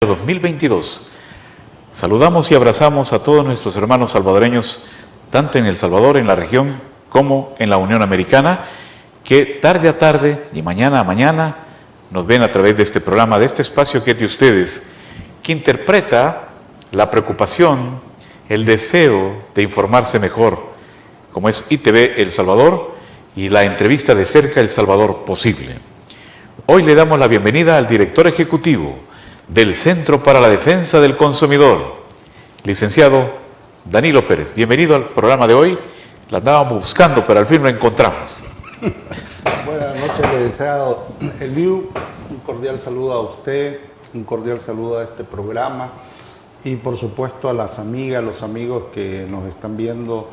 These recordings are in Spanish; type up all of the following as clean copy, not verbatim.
2022. Saludamos y abrazamos a todos nuestros hermanos salvadoreños, tanto en El Salvador, en la región, como en la Unión Americana, que tarde a tarde y mañana a mañana nos ven a través de este programa, de este espacio que es de ustedes, que interpreta la preocupación, el deseo de informarse mejor, como es ITV El Salvador y la entrevista de cerca El Salvador Posible. Hoy le damos la bienvenida al director ejecutivo del Centro para la Defensa del Consumidor, licenciado Danilo Pérez. Bienvenido al programa de hoy. La andábamos buscando, pero al fin lo encontramos. Buenas noches, licenciado Eliu. Un cordial saludo a usted, un cordial saludo a este programa y por supuesto a las amigas, los amigos que nos están viendo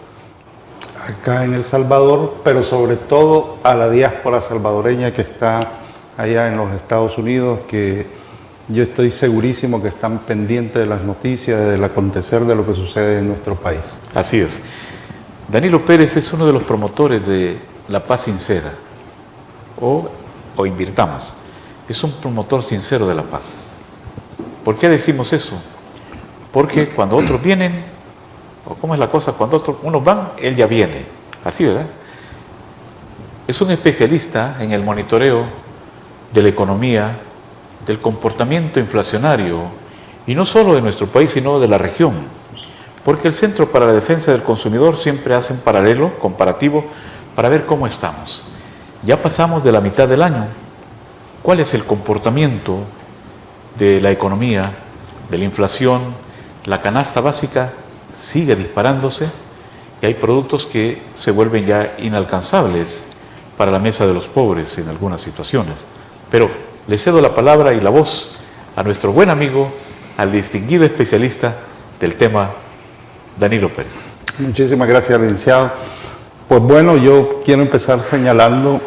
acá en El Salvador, pero sobre todo a la diáspora salvadoreña que está allá en los Estados Unidos, que yo estoy segurísimo que están pendientes de las noticias, del acontecer de lo que sucede en nuestro país. Así es. Danilo Pérez es uno de los promotores de la paz sincera, o invirtamos, es un promotor sincero de la paz. ¿Por qué decimos eso? Porque cuando otros vienen, o cómo es la cosa, cuando unos van, él ya viene. Así, ¿verdad? Es un especialista en el monitoreo de la economía, del comportamiento inflacionario, y no solo de nuestro país, sino de la región, porque el Centro para la Defensa del Consumidor siempre hace un paralelo, comparativo, para ver cómo estamos. Ya pasamos de la mitad del año. ¿Cuál es el comportamiento de la economía, de la inflación? La canasta básica sigue disparándose y hay productos que se vuelven ya inalcanzables para la mesa de los pobres en algunas situaciones. Pero le cedo la palabra y la voz a nuestro buen amigo, al distinguido especialista del tema, Danilo Pérez. Muchísimas gracias, licenciado. Pues bueno, yo quiero empezar señalando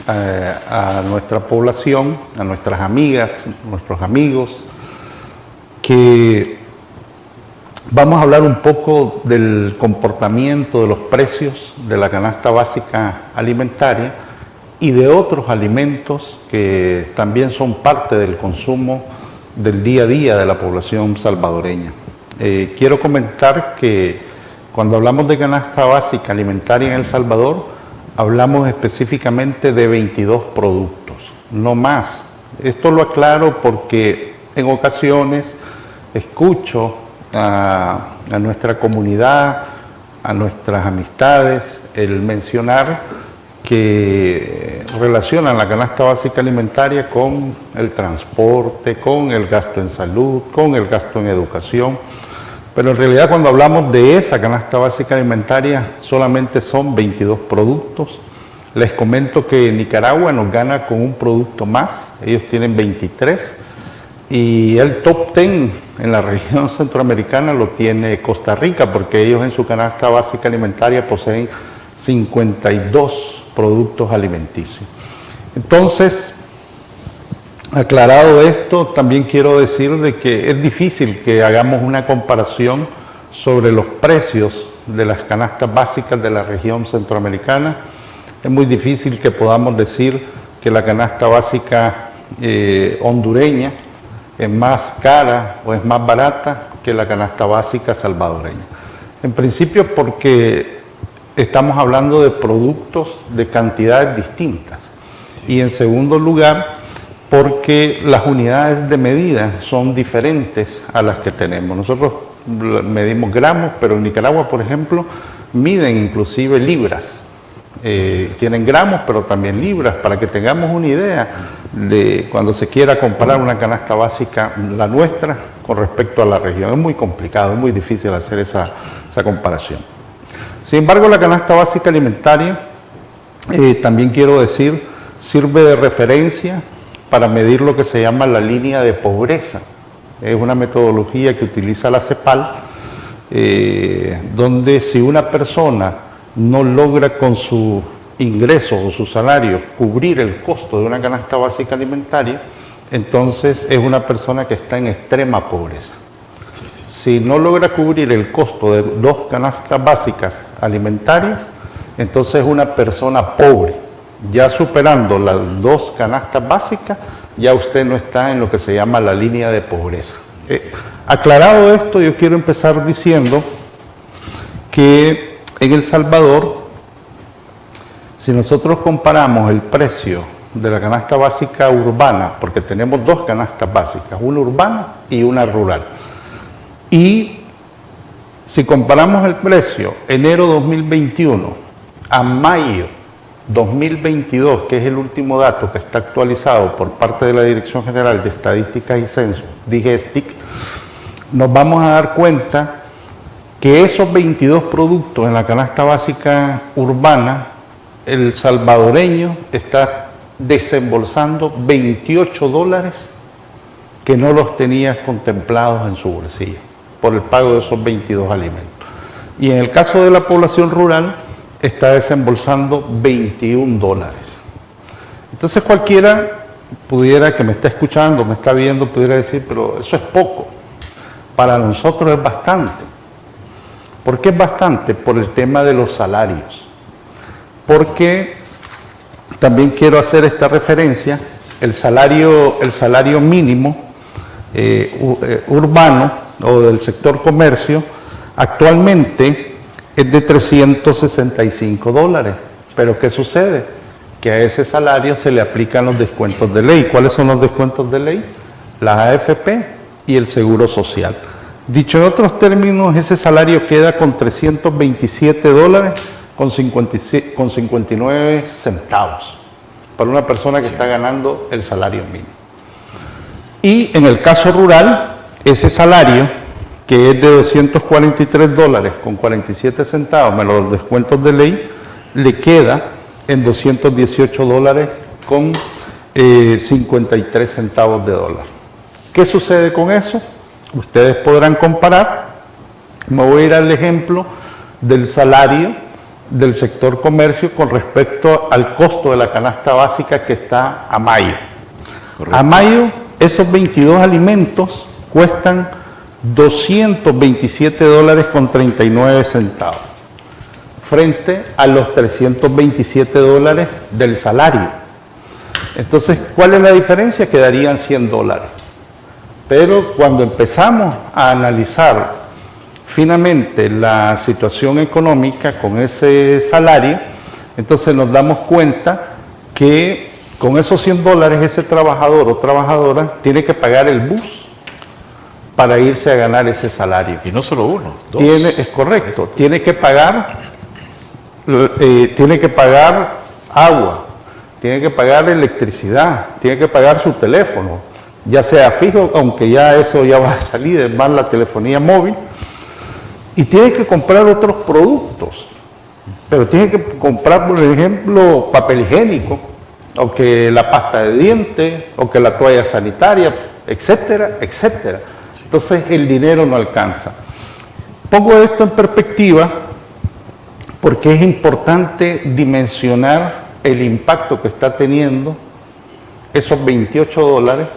a nuestra población, a nuestras amigas, nuestros amigos, que vamos a hablar un poco del comportamiento de los precios de la canasta básica alimentaria y de otros alimentos que también son parte del consumo del día a día de la población salvadoreña. Quiero comentar que cuando hablamos de canasta básica alimentaria en El Salvador, hablamos específicamente de 22 productos, no más. Esto lo aclaro porque en ocasiones escucho a nuestra comunidad, a nuestras amistades, el mencionar que relacionan la canasta básica alimentaria con el transporte, con el gasto en salud, con el gasto en educación. Pero en realidad cuando hablamos de esa canasta básica alimentaria solamente son 22 productos. Les comento que Nicaragua nos gana con un producto más, ellos tienen 23. Y el top 10 en la región centroamericana lo tiene Costa Rica, porque ellos en su canasta básica alimentaria poseen 52 productos alimenticios. Entonces, aclarado esto, también quiero decir de que es difícil que hagamos una comparación sobre los precios de las canastas básicas de la región centroamericana. Es muy difícil que podamos decir que la canasta básica hondureña es más cara o es más barata que la canasta básica salvadoreña. En principio porque estamos hablando de productos de cantidades distintas. Y en segundo lugar, porque las unidades de medida son diferentes a las que tenemos. Nosotros medimos gramos, pero en Nicaragua, por ejemplo, miden inclusive libras. Tienen gramos, pero también libras, para que tengamos una idea de cuando se quiera comparar una canasta básica, la nuestra, con respecto a la región. Es muy complicado, es muy difícil hacer esa comparación. Sin embargo, la canasta básica alimentaria, también quiero decir, sirve de referencia para medir lo que se llama la línea de pobreza. Es una metodología que utiliza la CEPAL, donde si una persona no logra con su ingreso o su salario cubrir el costo de una canasta básica alimentaria, entonces es una persona que está en extrema pobreza. Si no logra cubrir el costo de 2 canastas básicas alimentarias, entonces es una persona pobre. Ya superando las 2 canastas básicas, ya usted no está en lo que se llama la línea de pobreza. Aclarado esto, yo quiero empezar diciendo que en El Salvador, si nosotros comparamos el precio de la canasta básica urbana, porque tenemos dos canastas básicas, una urbana y una rural, y si comparamos el precio enero 2021 a mayo 2022, que es el último dato que está actualizado por parte de la Dirección General de Estadísticas y Censos, DIGESTIC, nos vamos a dar cuenta que esos 22 productos en la canasta básica urbana, el salvadoreño está desembolsando 28 dólares que no los tenía contemplados en su bolsillo por el pago de esos 22 alimentos. Y en el caso de la población rural, está desembolsando 21 dólares. Entonces cualquiera pudiera, que me está escuchando, me está viendo, pudiera decir, pero eso es poco. Para nosotros es bastante. ¿Por qué es bastante? Por el tema de los salarios. Porque también quiero hacer esta referencia, el salario mínimo urbano o del sector comercio actualmente es de 365 dólares. Pero ¿qué sucede? Que a ese salario se le aplican los descuentos de ley. ¿Cuáles son los descuentos de ley? Las AFP y el Seguro Social. Dicho en otros términos, ese salario queda con 327 dólares con 59 centavos para una persona que está ganando el salario mínimo. Y en el caso rural, ese salario, que es de 243 dólares con 47 centavos, menos los descuentos de ley, le queda en 218 dólares con 53 centavos de dólar. ¿Qué sucede con eso? Ustedes podrán comparar. Me voy a ir al ejemplo del salario del sector comercio con respecto al costo de la canasta básica que está a mayo. Correcto. A mayo, esos 22 alimentos cuestan 227 dólares con 39 centavos frente a los 327 dólares del salario. Entonces, ¿cuál es la diferencia? Quedarían 100 dólares. Pero cuando empezamos a analizar finamente la situación económica con ese salario, entonces nos damos cuenta que con esos 100 dólares ese trabajador o trabajadora tiene que pagar el bus para irse a ganar ese salario. Y no solo uno, dos. Es correcto, tiene que pagar agua, tiene que pagar electricidad, tiene que pagar su teléfono, ya sea fijo, aunque ya eso ya va a salir, es más la telefonía móvil, y tiene que comprar otros productos, pero tiene que comprar, por ejemplo, papel higiénico, o que la pasta de dientes, o que la toalla sanitaria, etcétera, etcétera. Entonces el dinero no alcanza. Pongo esto en perspectiva porque es importante dimensionar el impacto que está teniendo esos 28 dólares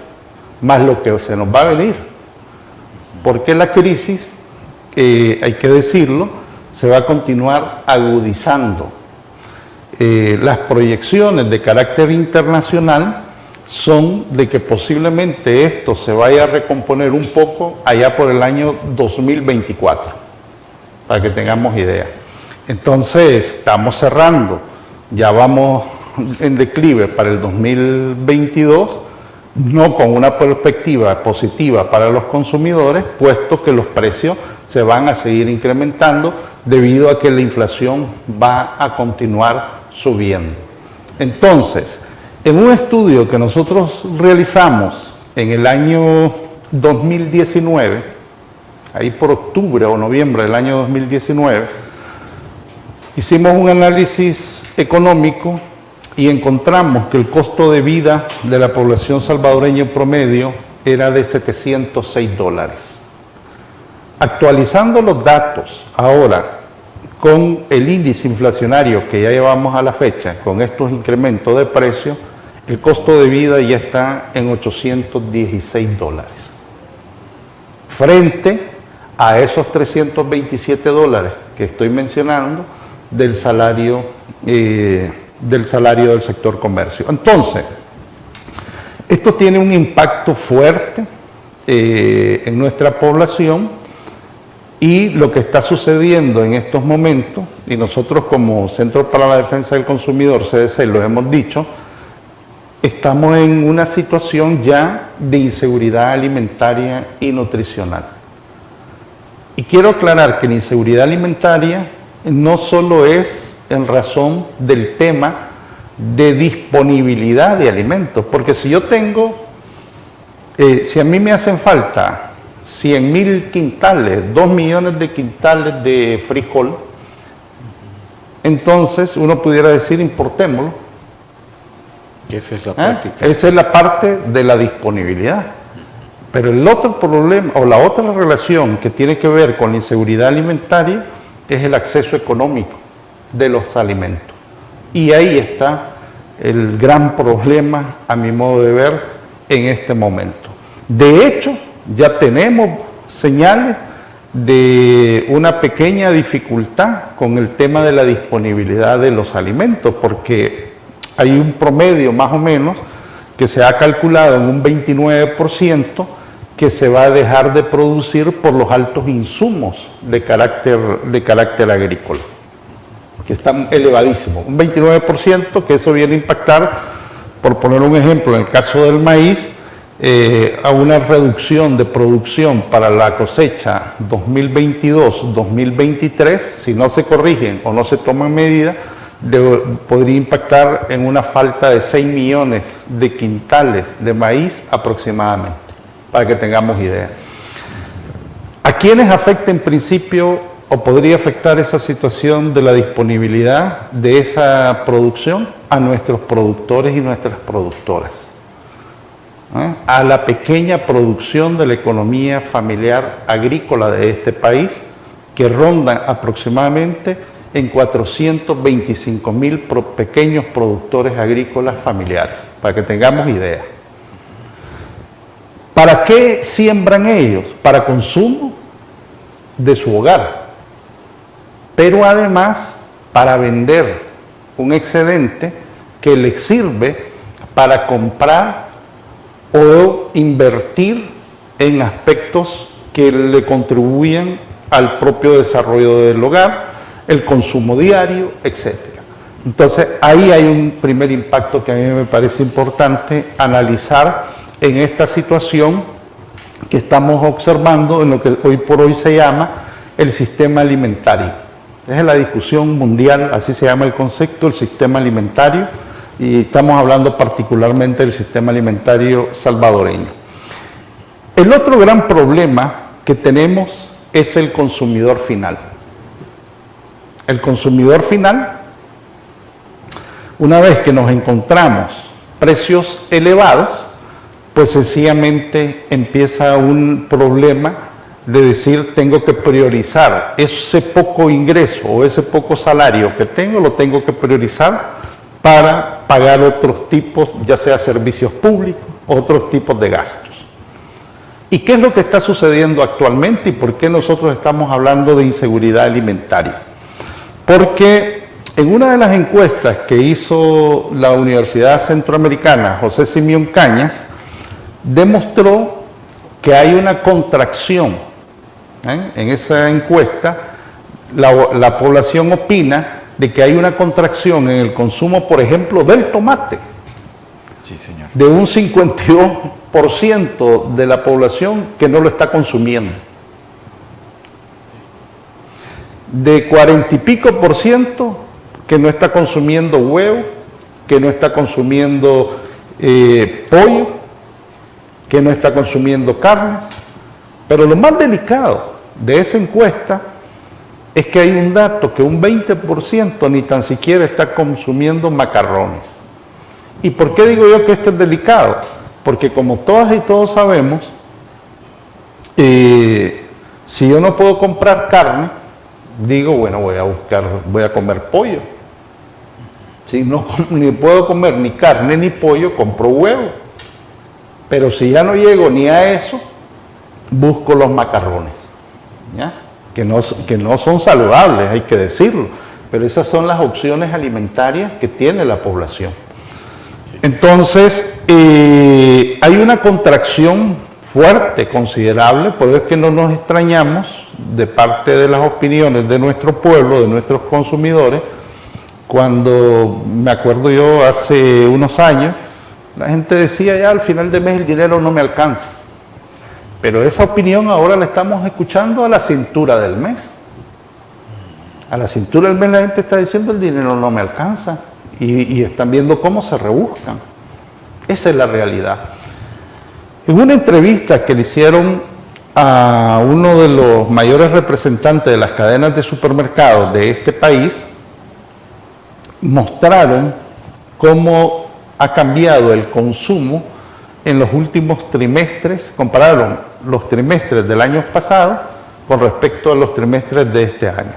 más lo que se nos va a venir. Porque la crisis, hay que decirlo, se va a continuar agudizando. Las proyecciones de carácter internacional son de que posiblemente esto se vaya a recomponer un poco allá por el año 2024, para que tengamos idea. Entonces, estamos cerrando, ya vamos en declive para el 2022, no con una perspectiva positiva para los consumidores, puesto que los precios se van a seguir incrementando debido a que la inflación va a continuar subiendo. Entonces, en un estudio que nosotros realizamos en el año 2019, ahí por octubre o noviembre del año 2019, hicimos un análisis económico y encontramos que el costo de vida de la población salvadoreña en promedio era de 706 dólares. Actualizando los datos ahora con el índice inflacionario que ya llevamos a la fecha, con estos incrementos de precios, el costo de vida ya está en 816 dólares. Frente a esos 327 dólares que estoy mencionando del salario del sector comercio. Entonces, Esto tiene un impacto fuerte en nuestra población, y lo que está sucediendo en estos momentos, y nosotros como Centro para la Defensa del Consumidor, CDC, lo hemos dicho, estamos en una situación ya de inseguridad alimentaria y nutricional. Y quiero aclarar que la inseguridad alimentaria no solo es en razón del tema de disponibilidad de alimentos, porque si yo tengo, si a mí me hacen falta 100.000 quintales, 2 millones de quintales de frijol, entonces uno pudiera decir importémoslo. Esa es la práctica. Esa es la parte de la disponibilidad. Pero el otro problema, o la otra relación que tiene que ver con la inseguridad alimentaria, es el acceso económico de los alimentos. Y ahí está el gran problema, a mi modo de ver, en este momento. De hecho, ya tenemos señales de una pequeña dificultad con el tema de la disponibilidad de los alimentos, porque hay un promedio más o menos que se ha calculado en un 29% que se va a dejar de producir por los altos insumos de carácter agrícola, que están elevadísimos. Un 29% que eso viene a impactar, por poner un ejemplo, en el caso del maíz, a una reducción de producción para la cosecha 2022-2023, si no se corrigen o no se toman medidas, podría impactar en una falta de 6 millones de quintales de maíz aproximadamente, para que tengamos idea. ¿A quiénes afecta en principio o podría afectar esa situación de la disponibilidad de esa producción? A nuestros productores y nuestras productoras, a la pequeña producción de la economía familiar agrícola de este país, que ronda aproximadamente en 425.000 pequeños productores agrícolas familiares, para que tengamos idea. ¿Para qué siembran ellos? Para consumo de su hogar, pero además para vender un excedente que les sirve para comprar o invertir en aspectos que le contribuyan al propio desarrollo del hogar, el consumo diario, etc. Entonces, ahí hay un primer impacto que a mí me parece importante analizar en esta situación que estamos observando en lo que hoy por hoy se llama el sistema alimentario. Esa es la discusión mundial, así se llama el concepto, el sistema alimentario, y estamos hablando particularmente del sistema alimentario salvadoreño. El otro gran problema que tenemos es el consumidor final. El consumidor final, una vez que nos encontramos precios elevados, pues sencillamente empieza un problema de decir, tengo que priorizar ese poco ingreso o ese poco salario que tengo, lo tengo que priorizar para pagar otros tipos, ya sea servicios públicos, otros tipos de gastos. ¿Y qué es lo que está sucediendo actualmente y por qué nosotros estamos hablando de inseguridad alimentaria? Porque en una de las encuestas que hizo la Universidad Centroamericana, José Simeón Cañas, demostró que hay una contracción. En esa encuesta, la población opina de que hay una contracción en el consumo, por ejemplo, del tomate. Sí, señor. De un 52% de la población que no lo está consumiendo. De 40 y pico % que no está consumiendo huevo, que no está consumiendo pollo, que no está consumiendo carnes. Pero lo más delicado de esa encuesta es que hay un dato que un 20% ni tan siquiera está consumiendo macarrones. ¿Y por qué digo yo que esto es delicado? Porque como todas y todos sabemos, si yo no puedo comprar carne, digo, bueno, voy a comer pollo. Si no ni puedo comer ni carne ni pollo, compro huevo. Pero si ya no llego ni a eso, busco los macarrones, ¿ya? Que no son saludables, hay que decirlo, pero esas son las opciones alimentarias que tiene la población. Entonces, hay una contracción fuerte, considerable, por eso es que no nos extrañamos de parte de las opiniones de nuestro pueblo, de nuestros consumidores, cuando me acuerdo yo hace unos años, la gente decía ya al final del mes el dinero no me alcanza. Pero esa opinión ahora la estamos escuchando a la cintura del mes. A la cintura del mes la gente está diciendo el dinero no me alcanza y están viendo cómo se rebuscan. Esa es la realidad. En una entrevista que le hicieron a uno de los mayores representantes de las cadenas de supermercados de este país, mostraron cómo ha cambiado el consumo en los últimos trimestres, compararon los trimestres del año pasado con respecto a los trimestres de este año.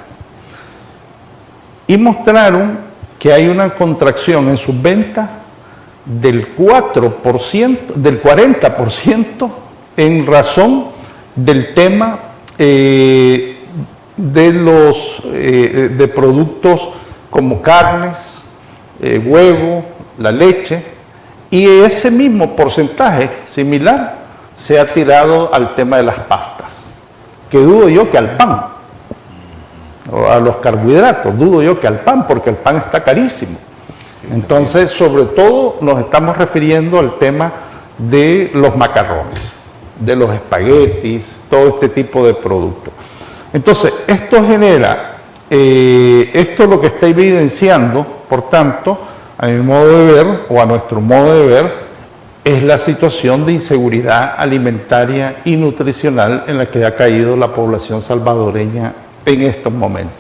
Y mostraron que hay una contracción en sus ventas del 40% en razón del tema de productos como carnes, huevo, la leche, y ese mismo porcentaje similar se ha tirado al tema de las pastas, que dudo yo que al pan, o a los carbohidratos, dudo yo que al pan, porque el pan está carísimo. Entonces, sobre todo nos estamos refiriendo al tema de los macarrones, de los espaguetis, todo este tipo de productos. Entonces, esto genera, esto lo que está evidenciando, por tanto, a mi modo de ver, o a nuestro modo de ver, es la situación de inseguridad alimentaria y nutricional en la que ha caído la población salvadoreña en estos momentos.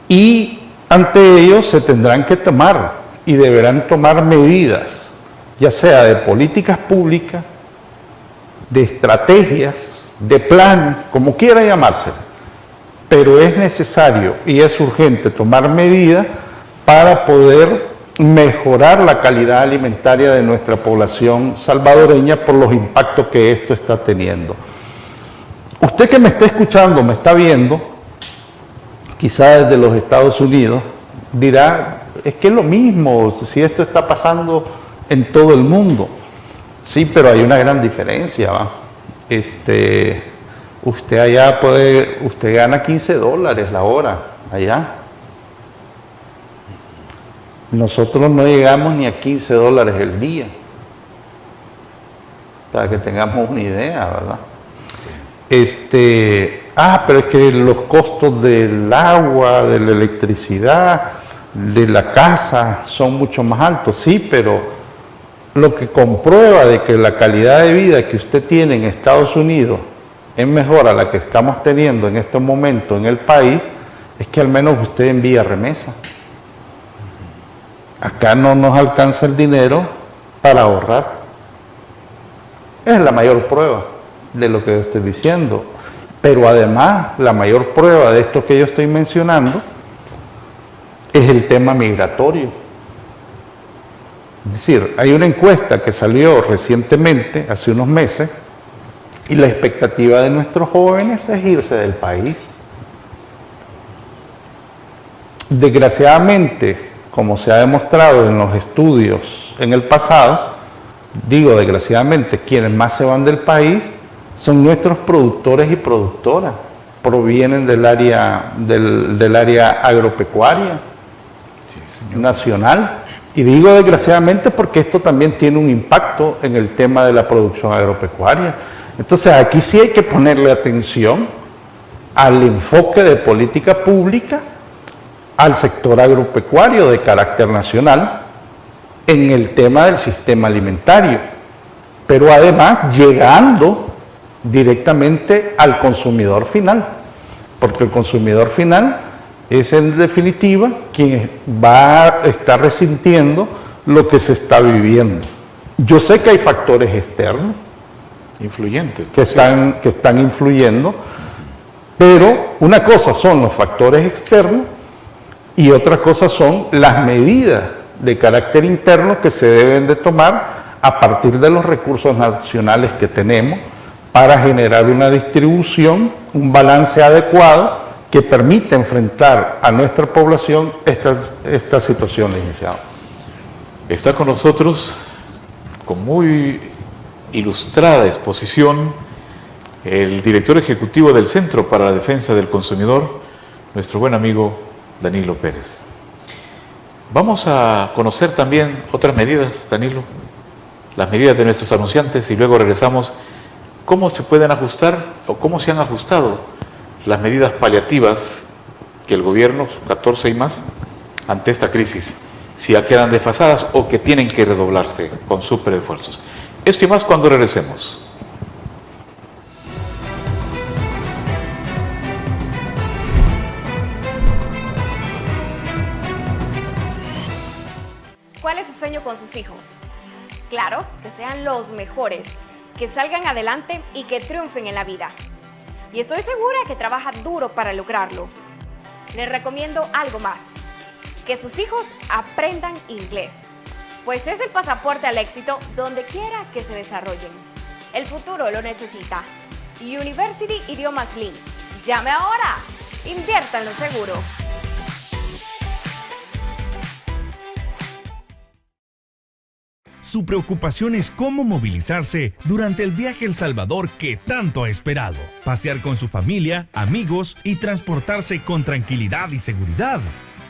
Y ante ello se tendrán que tomar y deberán tomar medidas, ya sea de políticas públicas, de estrategias, de planes, como quiera llamarse, pero es necesario y es urgente tomar medidas para poder mejorar la calidad alimentaria de nuestra población salvadoreña por los impactos que esto está teniendo. Usted que me está escuchando, me está viendo, quizá desde los Estados Unidos, dirá, es que es lo mismo, si esto está pasando en todo el mundo. Sí, pero hay una gran diferencia, ¿va? Usted allá usted gana $15 la hora, allá. Nosotros no llegamos ni a $15 el día, para que tengamos una idea, ¿verdad? Pero es que los costos del agua, de la electricidad, de la casa son mucho más altos, sí, pero lo que comprueba de que la calidad de vida que usted tiene en Estados Unidos es mejor a la que estamos teniendo en este momento en el país, es que al menos usted envía remesa. Acá no nos alcanza el dinero para ahorrar. Es la mayor prueba de lo que yo estoy diciendo. Pero además, la mayor prueba de esto que yo estoy mencionando es el tema migratorio. Es decir, hay una encuesta que salió recientemente, hace unos meses, y la expectativa de nuestros jóvenes es irse del país. Desgraciadamente, como se ha demostrado en los estudios en el pasado, digo desgraciadamente, quienes más se van del país son nuestros productores y productoras, provienen del área agropecuaria nacional. Y digo desgraciadamente porque esto también tiene un impacto en el tema de la producción agropecuaria. Entonces aquí sí hay que ponerle atención al enfoque de política pública al sector agropecuario de carácter nacional en el tema del sistema alimentario, pero además llegando directamente al consumidor final, porque el consumidor final es en definitiva quien va a estar resintiendo lo que se está viviendo. Yo sé que hay factores externos influyentes que están influyendo, pero una cosa son los factores externos y otra cosa son las medidas de carácter interno que se deben de tomar a partir de los recursos nacionales que tenemos para generar una distribución, un balance adecuado que permita enfrentar a nuestra población esta situación, licenciado. Está con nosotros con muy ilustrada exposición, el director ejecutivo del Centro para la Defensa del Consumidor, nuestro buen amigo Danilo Pérez. Vamos a conocer también otras medidas, Danilo, las medidas de nuestros anunciantes, y luego regresamos cómo se pueden ajustar o cómo se han ajustado las medidas paliativas que el gobierno, 14 y más, ante esta crisis, si ya quedan desfasadas o que tienen que redoblarse con súper esfuerzos. Esto y más cuando regresemos. ¿Cuál es su sueño con sus hijos? Claro, que sean los mejores, que salgan adelante y que triunfen en la vida. Y estoy segura que trabaja duro para lograrlo. Les recomiendo algo más, que sus hijos aprendan inglés, pues es el pasaporte al éxito donde quiera que se desarrollen. El futuro lo necesita. University Idiomas Link. Llame ahora. Inviértanlo seguro. Su preocupación es cómo movilizarse durante el viaje a El Salvador que tanto ha esperado. Pasear con su familia, amigos y transportarse con tranquilidad y seguridad.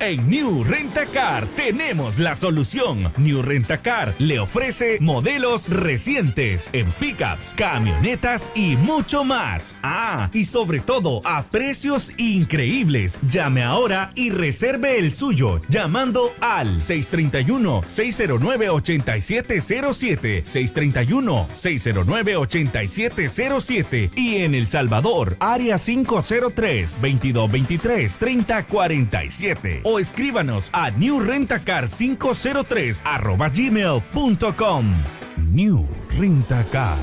En New Rent-A-Car tenemos la solución. New Rent-A-Car le ofrece modelos recientes en pickups, camionetas y mucho más. Ah, y sobre todo a precios increíbles. Llame ahora y reserve el suyo llamando al 631-609-8707, 631-609-8707 y en El Salvador, área 503-2223-3047. O escríbanos a newrentacar503@gmail.com. New Rentacar.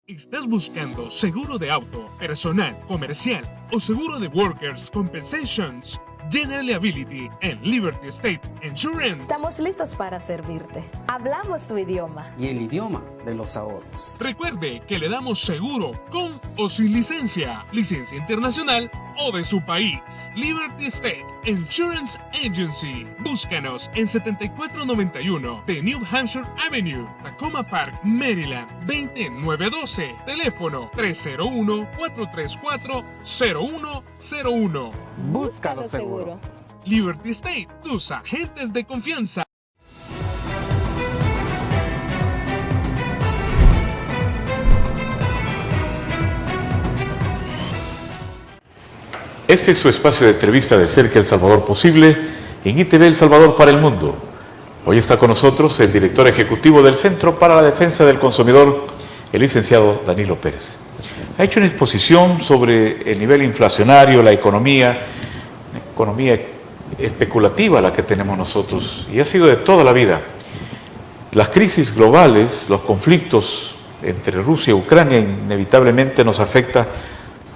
¿Estás buscando seguro de auto, personal, comercial o seguro de Workers' Compensations? General Liability en Liberty State Insurance. Estamos listos para servirte. Hablamos tu idioma. Y el idioma de los ahorros. Recuerde que le damos seguro con o sin licencia, licencia internacional o de su país. Liberty State Insurance Agency. Búscanos en 7491 de New Hampshire Avenue, Tacoma Park, Maryland, 20912. Teléfono 301-434-0101. Búscalo seguro. Liberty State, tus agentes de confianza. Este es su espacio de entrevista de Cerca El Salvador Posible en ITV El Salvador para el Mundo. Hoy está con nosotros el director ejecutivo del Centro para la Defensa del Consumidor, el licenciado Danilo Pérez. Ha hecho una exposición sobre el nivel inflacionario, la economía especulativa la que tenemos nosotros, y ha sido de toda la vida. Las crisis globales, los conflictos entre Rusia y Ucrania inevitablemente nos afecta,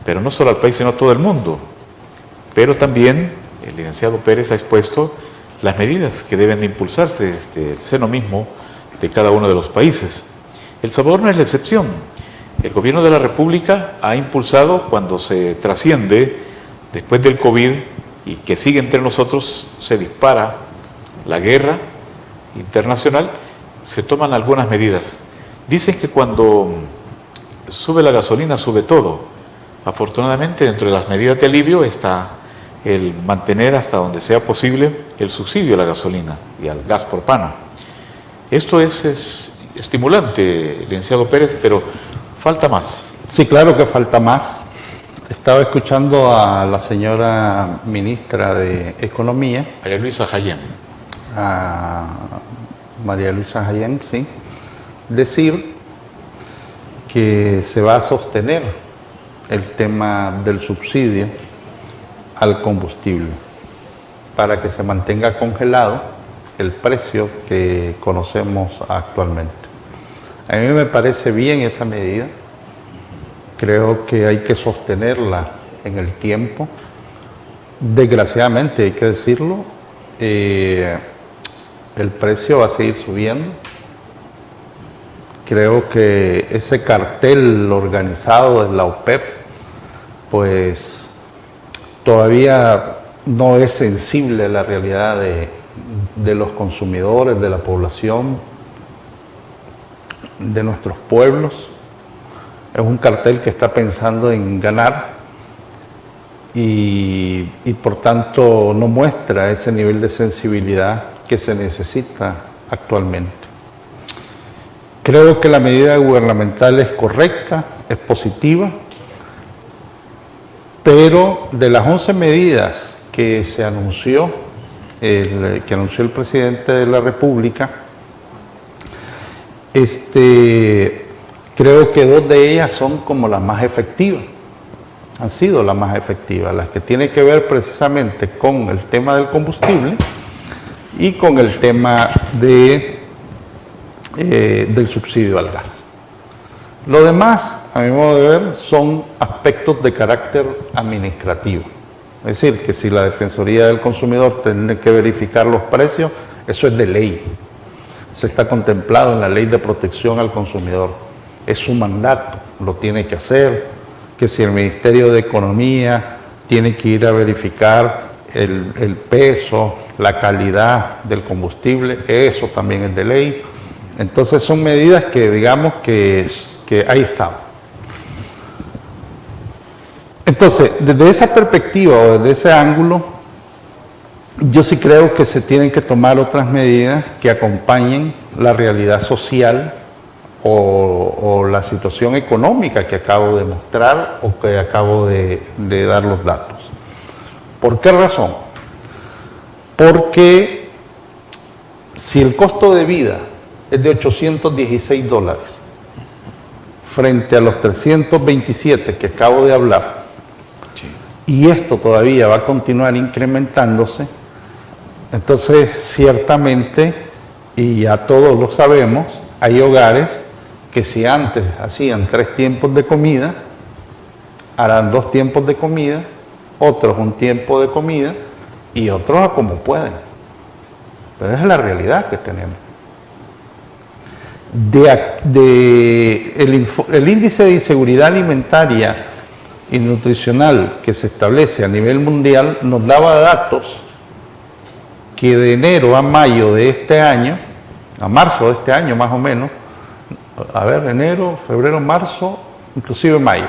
pero no solo al país, sino a todo el mundo. Pero también el licenciado Pérez ha expuesto las medidas que deben de impulsarse desde el seno mismo de cada uno de los países. El Salvador no es la excepción. El gobierno de la República ha impulsado, cuando se trasciende después del COVID y que sigue entre nosotros, se dispara la guerra internacional, se toman algunas medidas. Dicen que cuando sube la gasolina, sube todo. Afortunadamente, dentro de las medidas de alivio está el mantener hasta donde sea posible el subsidio a la gasolina y al gas propano. Esto es estimulante, licenciado Pérez, pero falta más. Sí, claro que falta más. Estaba escuchando a la señora ministra de Economía. María Luisa Jayén. A María Luisa Jayén, sí. Decir que se va a sostener el tema del subsidio al combustible para que se mantenga congelado el precio que conocemos actualmente. A mí me parece bien esa medida. Creo que hay que sostenerla en el tiempo. Desgraciadamente, hay que decirlo, el precio va a seguir subiendo. Creo que ese cartel organizado de la OPEP, pues todavía no es sensible a la realidad de los consumidores, de la población, de nuestros pueblos. Es un cartel que está pensando en ganar y por tanto no muestra ese nivel de sensibilidad que se necesita actualmente. Creo que la medida gubernamental es correcta, es positiva, pero de las 11 medidas que se anunció, que anunció el presidente de la República, creo que 2 de ellas son como las más efectivas, han sido las más efectivas, las que tienen que ver precisamente con el tema del combustible y con el tema del subsidio al gas. Lo demás, a mi modo de ver, son aspectos de carácter administrativo. Es decir, que si la Defensoría del Consumidor tiene que verificar los precios, eso es de ley. Se está contemplado en la Ley de Protección al Consumidor. Es su mandato, lo tiene que hacer. Que si el Ministerio de Economía tiene que ir a verificar el peso, la calidad del combustible, eso también es de ley. Entonces son medidas que digamos que ahí están. Entonces, desde esa perspectiva o desde ese ángulo, yo sí creo que se tienen que tomar otras medidas que acompañen la realidad social o la situación económica que acabo de mostrar o que acabo de dar los datos. ¿Por qué razón? Porque si el costo de vida es de $816 frente a los 327 que acabo de hablar, y esto todavía va a continuar incrementándose, entonces ciertamente, y ya todos lo sabemos, hay hogares que si antes hacían 3 tiempos de comida, harán 2 tiempos de comida, otros 1 tiempo de comida y otros a como pueden. Pero esa es la realidad que tenemos. El índice de inseguridad alimentaria y nutricional que se establece a nivel mundial nos daba datos que de enero a mayo de este año, a marzo de este año más o menos, enero, febrero, marzo, inclusive mayo,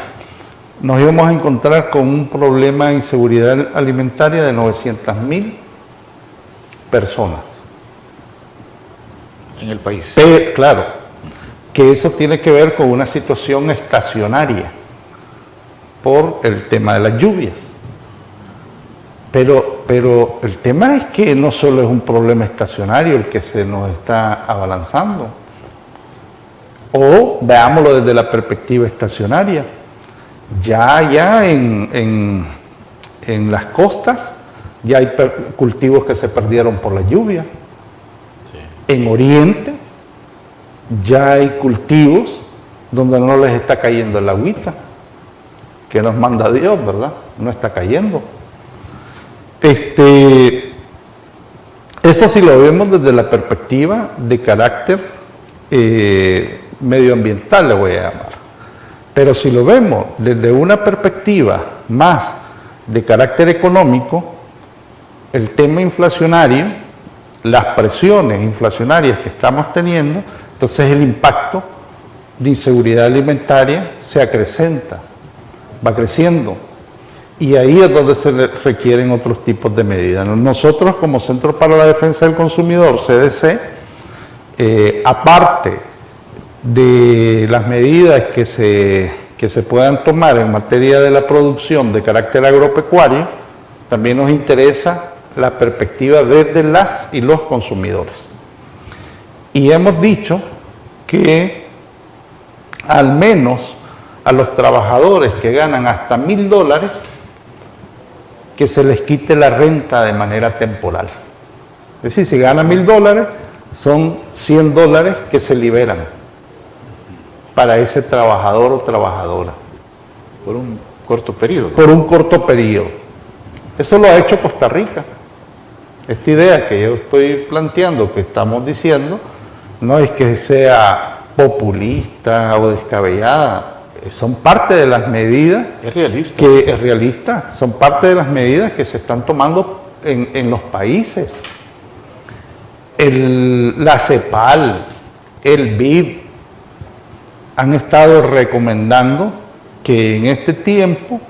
nos íbamos a encontrar con un problema de inseguridad alimentaria de 900.000 personas. En el país. Pero, claro, que eso tiene que ver con una situación estacionaria por el tema de las lluvias. Pero el tema es que no solo es un problema estacionario el que se nos está abalanzando. O veámoslo desde la perspectiva estacionaria. Ya en las costas ya hay cultivos que se perdieron por la lluvia. Sí. En Oriente ya hay cultivos donde no les está cayendo el agüita que nos manda Dios, ¿verdad? No está cayendo. Eso sí lo vemos desde la perspectiva de carácter medioambiental, le voy a llamar. Pero si lo vemos desde una perspectiva más de carácter económico, el tema inflacionario, las presiones inflacionarias que estamos teniendo, entonces el impacto de inseguridad alimentaria se acrecenta, va creciendo. Y ahí es donde se requieren otros tipos de medidas. Nosotros como Centro para la Defensa del Consumidor, CDC, aparte de las medidas que se puedan tomar en materia de la producción de carácter agropecuario, también nos interesa la perspectiva desde las y los consumidores. Y hemos dicho que al menos a los trabajadores que ganan hasta $1,000, que se les quite la renta de manera temporal. Es decir, si ganan $1,000, son $100 que se liberan para ese trabajador o trabajadora. Por un corto periodo. Por un corto periodo. Eso lo ha hecho Costa Rica. Esta idea que yo estoy planteando, que estamos diciendo, no es que sea populista o descabellada, son parte de las medidas. Es realista. Que es realista, son parte de las medidas que se están tomando en los países. la CEPAL, el BID, han estado recomendando que en este tiempo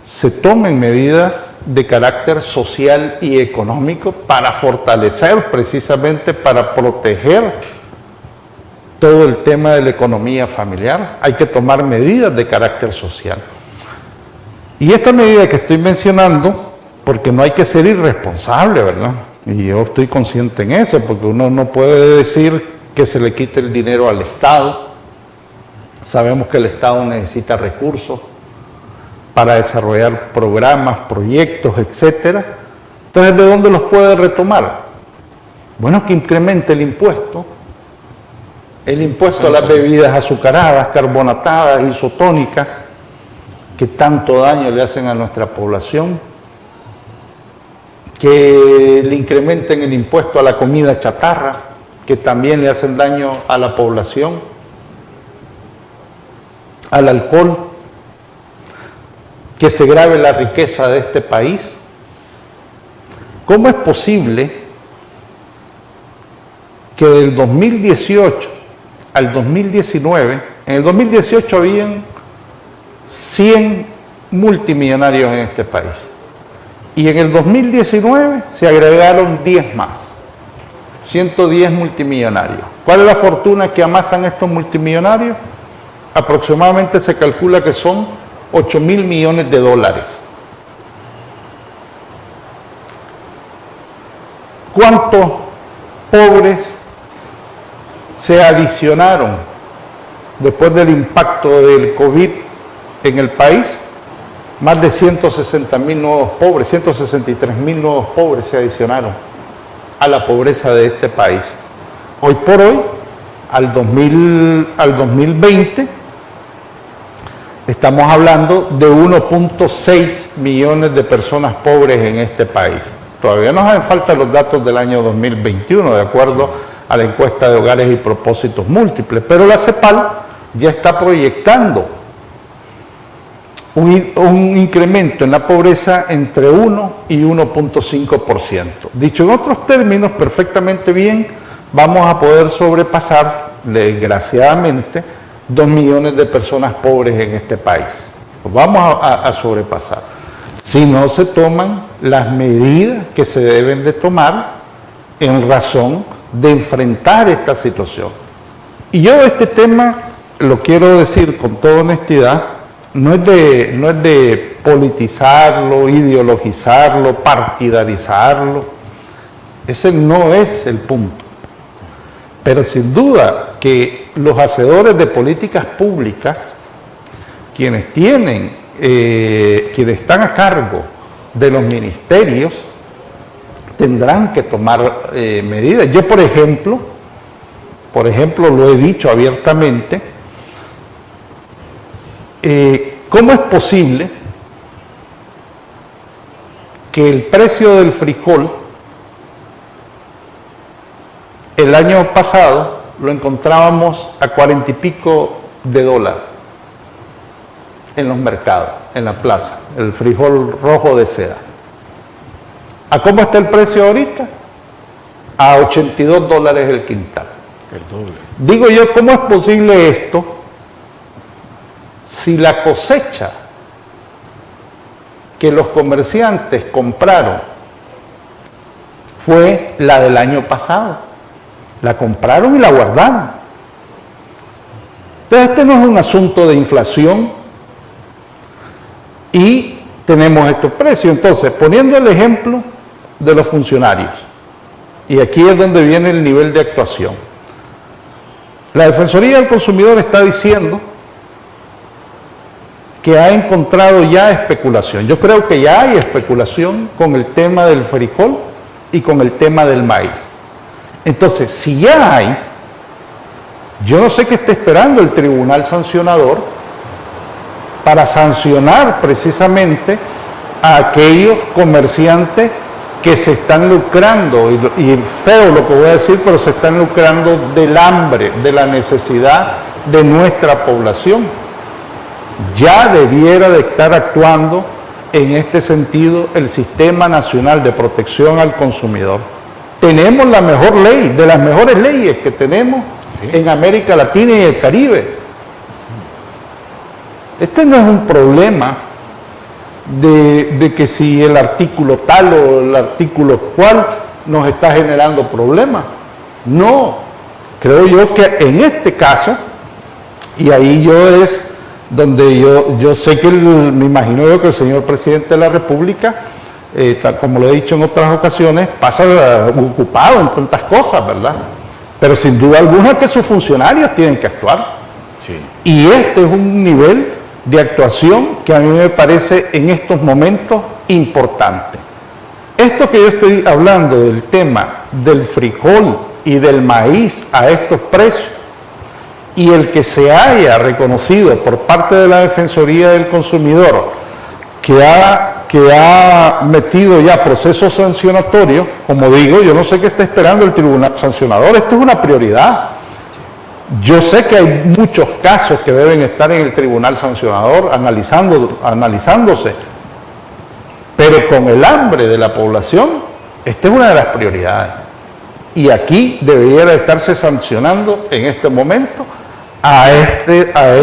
se tomen medidas de carácter social y económico para fortalecer, precisamente para proteger todo el tema de la economía familiar. Hay que tomar medidas de carácter social. Y esta medida que estoy mencionando, porque no hay que ser irresponsable, ¿verdad? Y yo estoy consciente en eso, porque uno no puede decir que se le quite el dinero al Estado. Sabemos que el Estado necesita recursos para desarrollar programas, proyectos, etcétera. Entonces, ¿de dónde los puede retomar? Bueno, que incremente el impuesto a las bebidas azucaradas, carbonatadas, isotónicas, que tanto daño le hacen a nuestra población, que le incrementen el impuesto a la comida chatarra, que también le hacen daño a la población, al alcohol, que se grave la riqueza de este país. ¿Cómo es posible que del 2018 al 2019, en el 2018 habían 100 multimillonarios en este país, y en el 2019 se agregaron 10 más, 110 multimillonarios? ¿Cuál es la fortuna que amasan estos multimillonarios? Aproximadamente se calcula que son 8.000 millones de dólares. ¿Cuántos pobres se adicionaron después del impacto del COVID en el país? Más de 160.000 nuevos pobres, 163.000 nuevos pobres se adicionaron a la pobreza de este país. Hoy por hoy, al 2020, estamos hablando de 1.6 millones de personas pobres en este país. Todavía nos hacen falta los datos del año 2021, de acuerdo a la encuesta de hogares y propósitos múltiples, pero la CEPAL ya está proyectando un incremento en la pobreza entre 1 y 1.5%. Dicho en otros términos, perfectamente bien, vamos a poder sobrepasar, desgraciadamente, 2 millones de personas pobres en este país. Lo vamos a sobrepasar si no se toman las medidas que se deben de tomar en razón de enfrentar esta situación. Y yo este tema lo quiero decir con toda honestidad, no es de politizarlo, ideologizarlo, partidarizarlo. Ese no es el punto. Pero sin duda que los hacedores de políticas públicas, quienes están a cargo de los ministerios, tendrán que tomar medidas. Yo, por ejemplo, lo he dicho abiertamente, ¿cómo es posible que el precio del frijol el año pasado lo encontrábamos a 40 y pico de dólares en los mercados, en la plaza, el frijol rojo de seda? ¿A cómo está el precio ahorita? A 82 dólares el quintal. El doble. Digo yo, ¿cómo es posible esto si la cosecha que los comerciantes compraron fue la del año pasado? La compraron y la guardaron. Entonces, este no es un asunto de inflación y tenemos estos precios. Entonces, poniendo el ejemplo de los funcionarios, y aquí es donde viene el nivel de actuación. La Defensoría del Consumidor está diciendo que ha encontrado ya especulación. Yo creo que ya hay especulación con el tema del frijol y con el tema del maíz. Entonces, si ya hay, yo no sé qué está esperando el tribunal sancionador para sancionar precisamente a aquellos comerciantes que se están lucrando, y feo lo que voy a decir, pero se están lucrando del hambre, de la necesidad de nuestra población. Ya debiera de estar actuando en este sentido el Sistema Nacional de Protección al Consumidor. tenemos la mejor ley, de las mejores leyes que tenemos en América Latina y el Caribe. Este no es un problema de que si el artículo tal o el artículo cual nos está generando problemas. No, creo yo que en este caso, y ahí yo es donde yo sé que me imagino yo que el señor presidente de la República, tal como lo he dicho en otras ocasiones, pasa ocupado en tantas cosas, ¿verdad? Pero sin duda alguna que sus funcionarios tienen que actuar. Sí. Y este es un nivel de actuación que a mí me parece en estos momentos importante. Esto que yo estoy hablando del tema del frijol y del maíz a estos precios, y el que se haya reconocido por parte de la Defensoría del Consumidor que ha metido ya procesos sancionatorios, como digo, yo no sé qué está esperando el Tribunal Sancionador, esto es una prioridad. Yo sé que hay muchos casos que deben estar en el Tribunal Sancionador analizándose, pero con el hambre de la población, esta es una de las prioridades. Y aquí debería de estarse sancionando en este momento a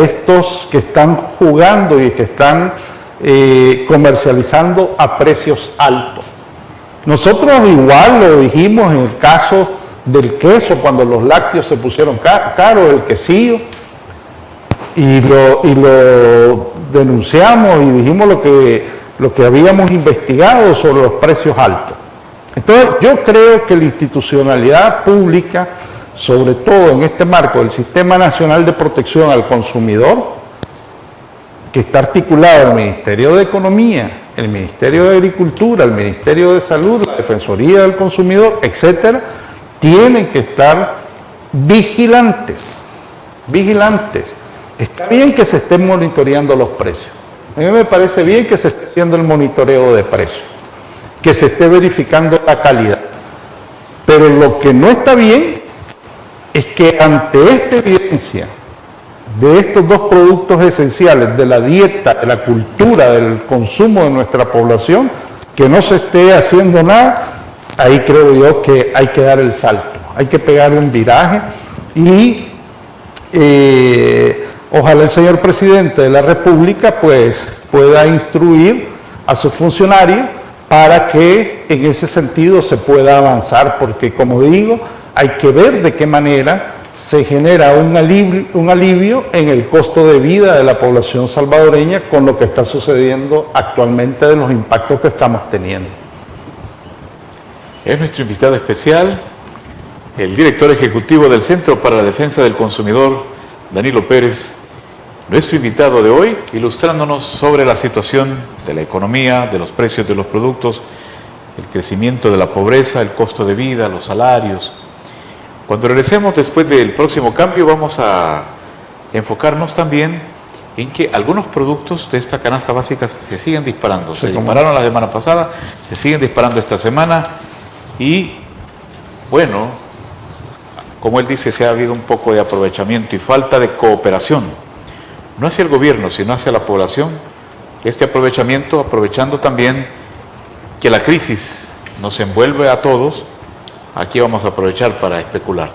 estos que están jugando y que están comercializando a precios altos. Nosotros igual lo dijimos en el caso del queso, cuando los lácteos se pusieron caros, el quesillo, y lo denunciamos y dijimos lo que habíamos investigado sobre los precios altos. Entonces, yo creo que la institucionalidad pública, sobre todo en este marco del Sistema Nacional de Protección al Consumidor, que está articulado el Ministerio de Economía, el Ministerio de Agricultura, el Ministerio de Salud, la Defensoría del Consumidor, etcétera, tienen que estar vigilantes. Está bien que se estén monitoreando los precios. A mí me parece bien que se esté haciendo el monitoreo de precios, que se esté verificando la calidad. Pero lo que no está bien es que ante esta evidencia de estos dos productos esenciales, de la dieta, de la cultura, del consumo de nuestra población, que no se esté haciendo nada, ahí creo yo que hay que dar el salto, hay que pegar un viraje y ojalá el señor presidente de la República pues pueda instruir a sus funcionarios para que en ese sentido se pueda avanzar, porque como digo, hay que ver de qué manera se genera un alivio en el costo de vida de la población salvadoreña con lo que está sucediendo actualmente de los impactos que estamos teniendo. Es nuestro invitado especial, el director ejecutivo del Centro para la Defensa del Consumidor, Danilo Pérez, nuestro invitado de hoy, ilustrándonos sobre la situación de la economía, de los precios de los productos, el crecimiento de la pobreza, el costo de vida, los salarios. Cuando regresemos después del próximo cambio, vamos a enfocarnos también en que algunos productos de esta canasta básica se siguen disparando. Se dispararon la semana pasada, se siguen disparando esta semana y, bueno, como él dice, se ha habido un poco de aprovechamiento y falta de cooperación, no hacia el gobierno, sino hacia la población. Este aprovechamiento, aprovechando también que la crisis nos envuelve a todos, aquí vamos a aprovechar para especular.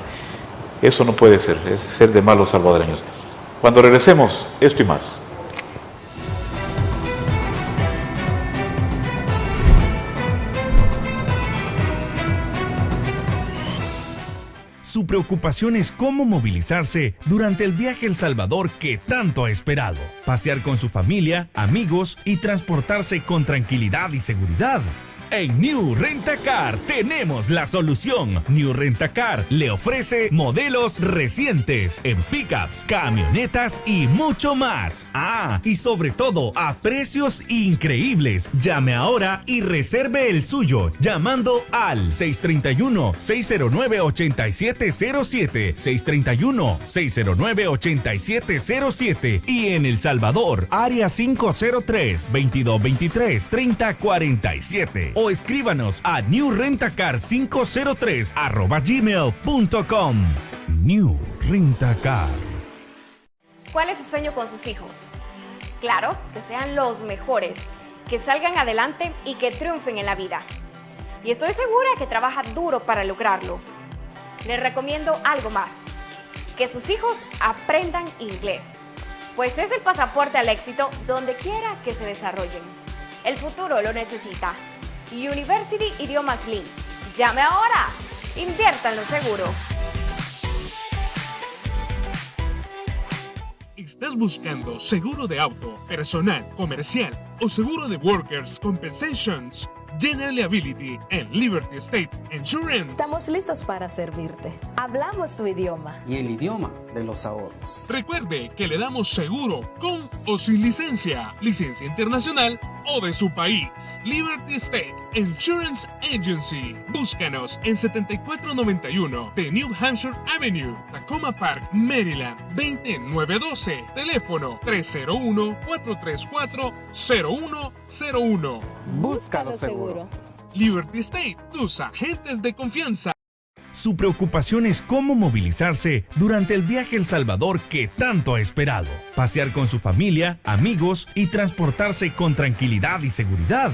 Eso no puede ser, es ser de malos salvadoreños. Cuando regresemos, esto y más. Su preocupación es cómo movilizarse durante el viaje a El Salvador que tanto ha esperado. Pasear con su familia, amigos y transportarse con tranquilidad y seguridad. En New Rent-A-Car tenemos la solución. New Rent-A-Car le ofrece modelos recientes en pickups, camionetas y mucho más. Ah, y sobre todo a precios increíbles. Llame ahora y reserve el suyo llamando al 631-609-8707, 631-609-8707 y en El Salvador, área 503-2223-3047. O escríbanos a newrentacar503@gmail.com. New Rent-A-Car. ¿Cuál es su sueño con sus hijos? Claro, que sean los mejores, que salgan adelante y que triunfen en la vida. Y estoy segura que trabaja duro para lograrlo. Les recomiendo algo más, que sus hijos aprendan inglés, pues es el pasaporte al éxito donde quiera que se desarrollen. El futuro lo necesita. University Idiomas Link. Llame ahora. Inviértanlo seguro. ¿Estás buscando seguro de auto, personal, comercial o seguro de Workers' Compensations? General Liability en Liberty State Insurance. Estamos listos para servirte. Hablamos tu idioma. Y el idioma de los ahorros. Recuerde que le damos seguro con o sin licencia, licencia internacional o de su país. Liberty State Insurance Agency. Búscanos en 7491 de New Hampshire Avenue, Tacoma Park, Maryland, 20912. Teléfono 301-434-0101. Búscalo seguro. Liberty State, tus agentes de confianza. Su preocupación es cómo movilizarse durante el viaje a El Salvador que tanto ha esperado. Pasear con su familia, amigos y transportarse con tranquilidad y seguridad.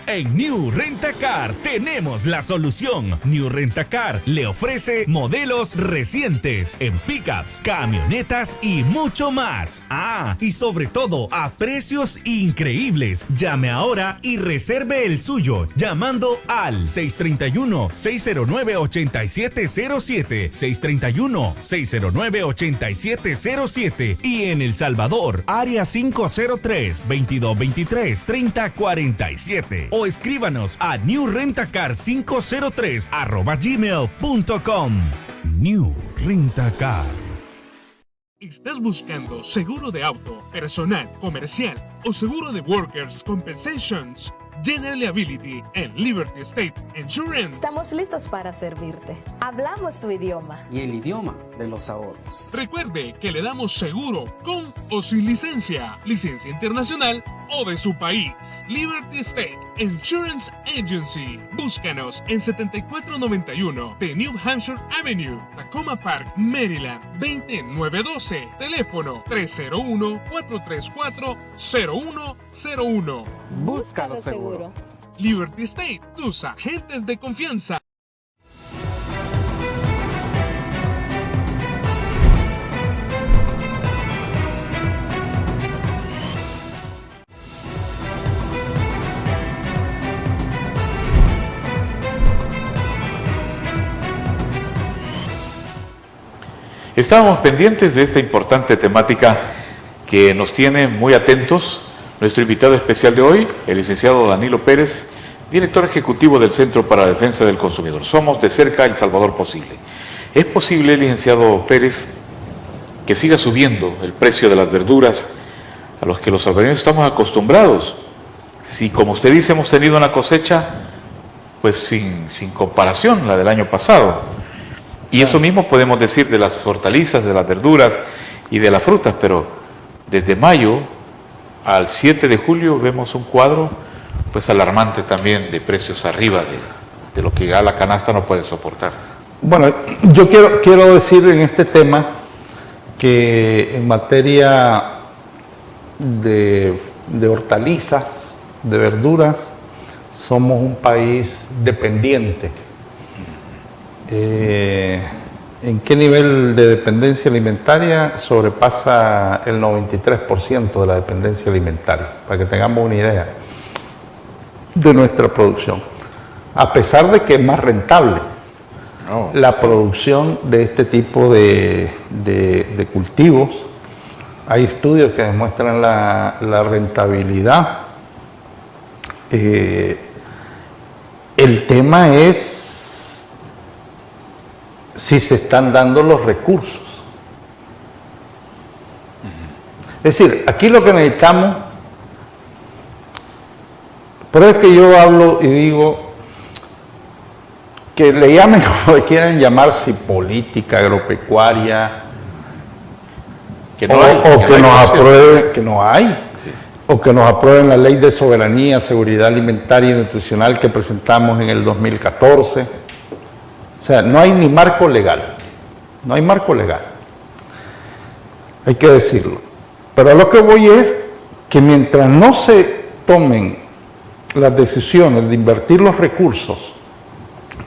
En New Rent-A-Car tenemos la solución. New Rent-A-Car le ofrece modelos recientes en pickups, camionetas y mucho más. Ah, y sobre todo a precios increíbles. Llame ahora y reserve el suyo llamando al 631-609-8707, 631-609-8707 y en El Salvador, área 503-2223-3047. O escríbanos a newrentacar503@gmail.com. New Rent-A-Car. ¿Estás buscando seguro de auto, personal, comercial o seguro de Workers' Compensations? General Liability en Liberty State Insurance. Estamos listos para servirte. Hablamos tu idioma. Y el idioma de los ahorros. Recuerde que le damos seguro con o sin licencia, licencia internacional o de su país. Liberty State Insurance Agency. Búscanos en 7491 de New Hampshire Avenue, Tacoma Park, Maryland, 20912. Teléfono 301-434-0101. Búscalo seguro. Liberty State, tus agentes de confianza. Estábamos pendientes de esta importante temática que nos tiene muy atentos nuestro invitado especial de hoy, el licenciado Danilo Pérez, director ejecutivo del Centro para la Defensa del Consumidor. Somos de cerca El Salvador posible. ¿Es posible, licenciado Pérez, que siga subiendo el precio de las verduras a los que los salvadoreños estamos acostumbrados? Si, como usted dice, hemos tenido una cosecha pues sin comparación, la del año pasado. Y eso mismo podemos decir de las hortalizas, de las verduras y de las frutas, pero desde mayo al 7 de julio vemos un cuadro pues alarmante también de precios arriba de lo que ya la canasta no puede soportar. Bueno, yo quiero decir en este tema que en materia de hortalizas, de verduras, somos un país dependiente. ¿En qué nivel de dependencia alimentaria? Sobrepasa el 93% de la dependencia alimentaria, para que tengamos una idea de nuestra producción. A pesar de que es más rentable la producción de este tipo de cultivos, hay estudios que demuestran la rentabilidad. El tema es si se están dando los recursos. Es decir, aquí lo que necesitamos, por eso es que yo hablo y digo que le llamen como quieran llamar, si política agropecuaria, Que no hay, o que que no hay nos opción. aprueben, que no hay, Sí. o que nos aprueben la Ley de Soberanía, Seguridad Alimentaria y Nutricional que presentamos en el 2014. O sea, no hay ni marco legal, no hay marco legal, hay que decirlo. Pero a lo que voy es que mientras no se tomen las decisiones de invertir los recursos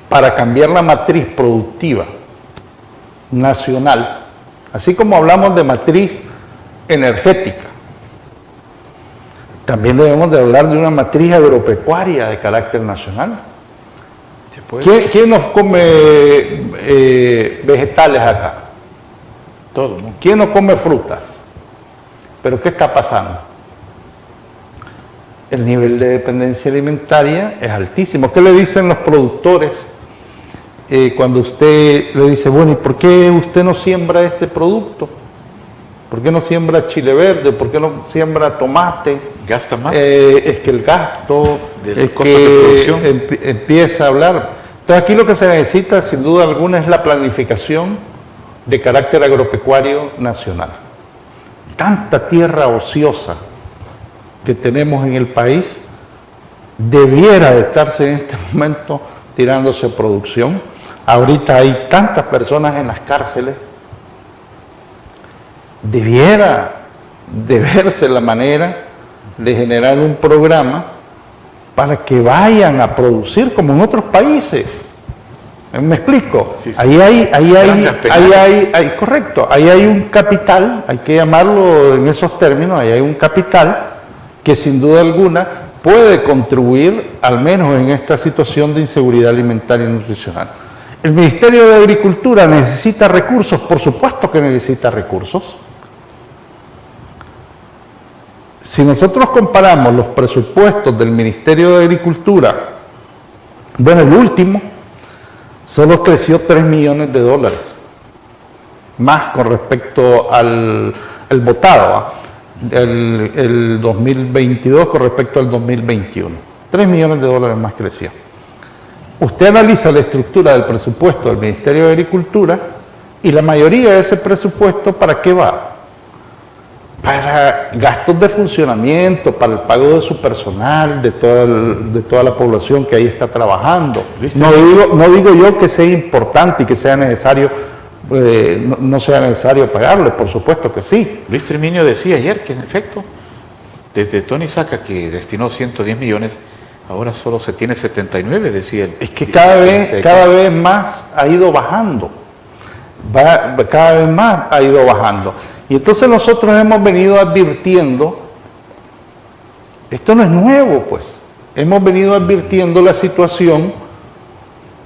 para cambiar la matriz productiva nacional, así como hablamos de matriz energética, también debemos de hablar de una matriz agropecuaria de carácter nacional. ¿Se puede? ¿Quién nos come vegetales acá? Todo, ¿no? ¿Quién no come frutas? ¿Pero qué está pasando? El nivel de dependencia alimentaria es altísimo. ¿Qué le dicen los productores cuando usted le dice, bueno, ¿y por qué usted no siembra este producto? ¿Por qué no siembra chile verde? ¿Por qué no siembra tomate? ¿Gasta más? Es que el gasto, Del es costo de que producción. empieza a hablar. Entonces aquí lo que se necesita, sin duda alguna, es la planificación de carácter agropecuario nacional. Tanta tierra ociosa que tenemos en el país debiera de estarse en este momento tirándose producción. Ahorita hay tantas personas en las cárceles, debiera de verse la manera de generar un programa para que vayan a producir como en otros países. ¿Me explico? Sí, sí. Correcto, ahí hay un capital, hay que llamarlo en esos términos, ahí hay un capital que sin duda alguna puede contribuir al menos en esta situación de inseguridad alimentaria y nutricional. ¿El Ministerio de Agricultura necesita recursos? Por supuesto que necesita recursos. Si nosotros comparamos los presupuestos del Ministerio de Agricultura, bueno, el último solo creció $3 millones, más con respecto al votado, el 2022 con respecto al 2021. $3 millones más creció. Usted analiza la estructura del presupuesto del Ministerio de Agricultura y la mayoría de ese presupuesto, ¿para qué va? Para gastos de funcionamiento, para el pago de su personal, de toda la población que ahí está trabajando. No digo yo que sea importante y que sea necesario, no sea necesario pagarle, por supuesto que sí. Luis Triminio decía ayer que en efecto, desde Tony Saca, que destinó 110 millones, ahora solo se tiene 79, decía él. Es que cada vez más ha ido bajando, cada vez más ha ido bajando. Y entonces nosotros hemos venido advirtiendo, esto no es nuevo pues, hemos venido advirtiendo la situación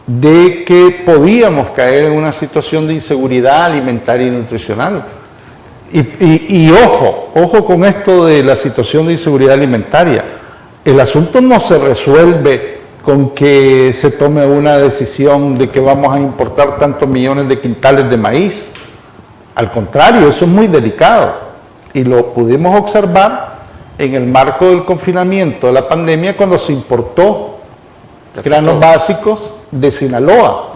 de que podíamos caer en una situación de inseguridad alimentaria y nutricional. Y ojo con esto de la situación de inseguridad alimentaria. El asunto no se resuelve con que se tome una decisión de que vamos a importar tantos millones de quintales de maíz. Al contrario, eso es muy delicado y lo pudimos observar en el marco del confinamiento de la pandemia cuando se importó granos básicos de Sinaloa.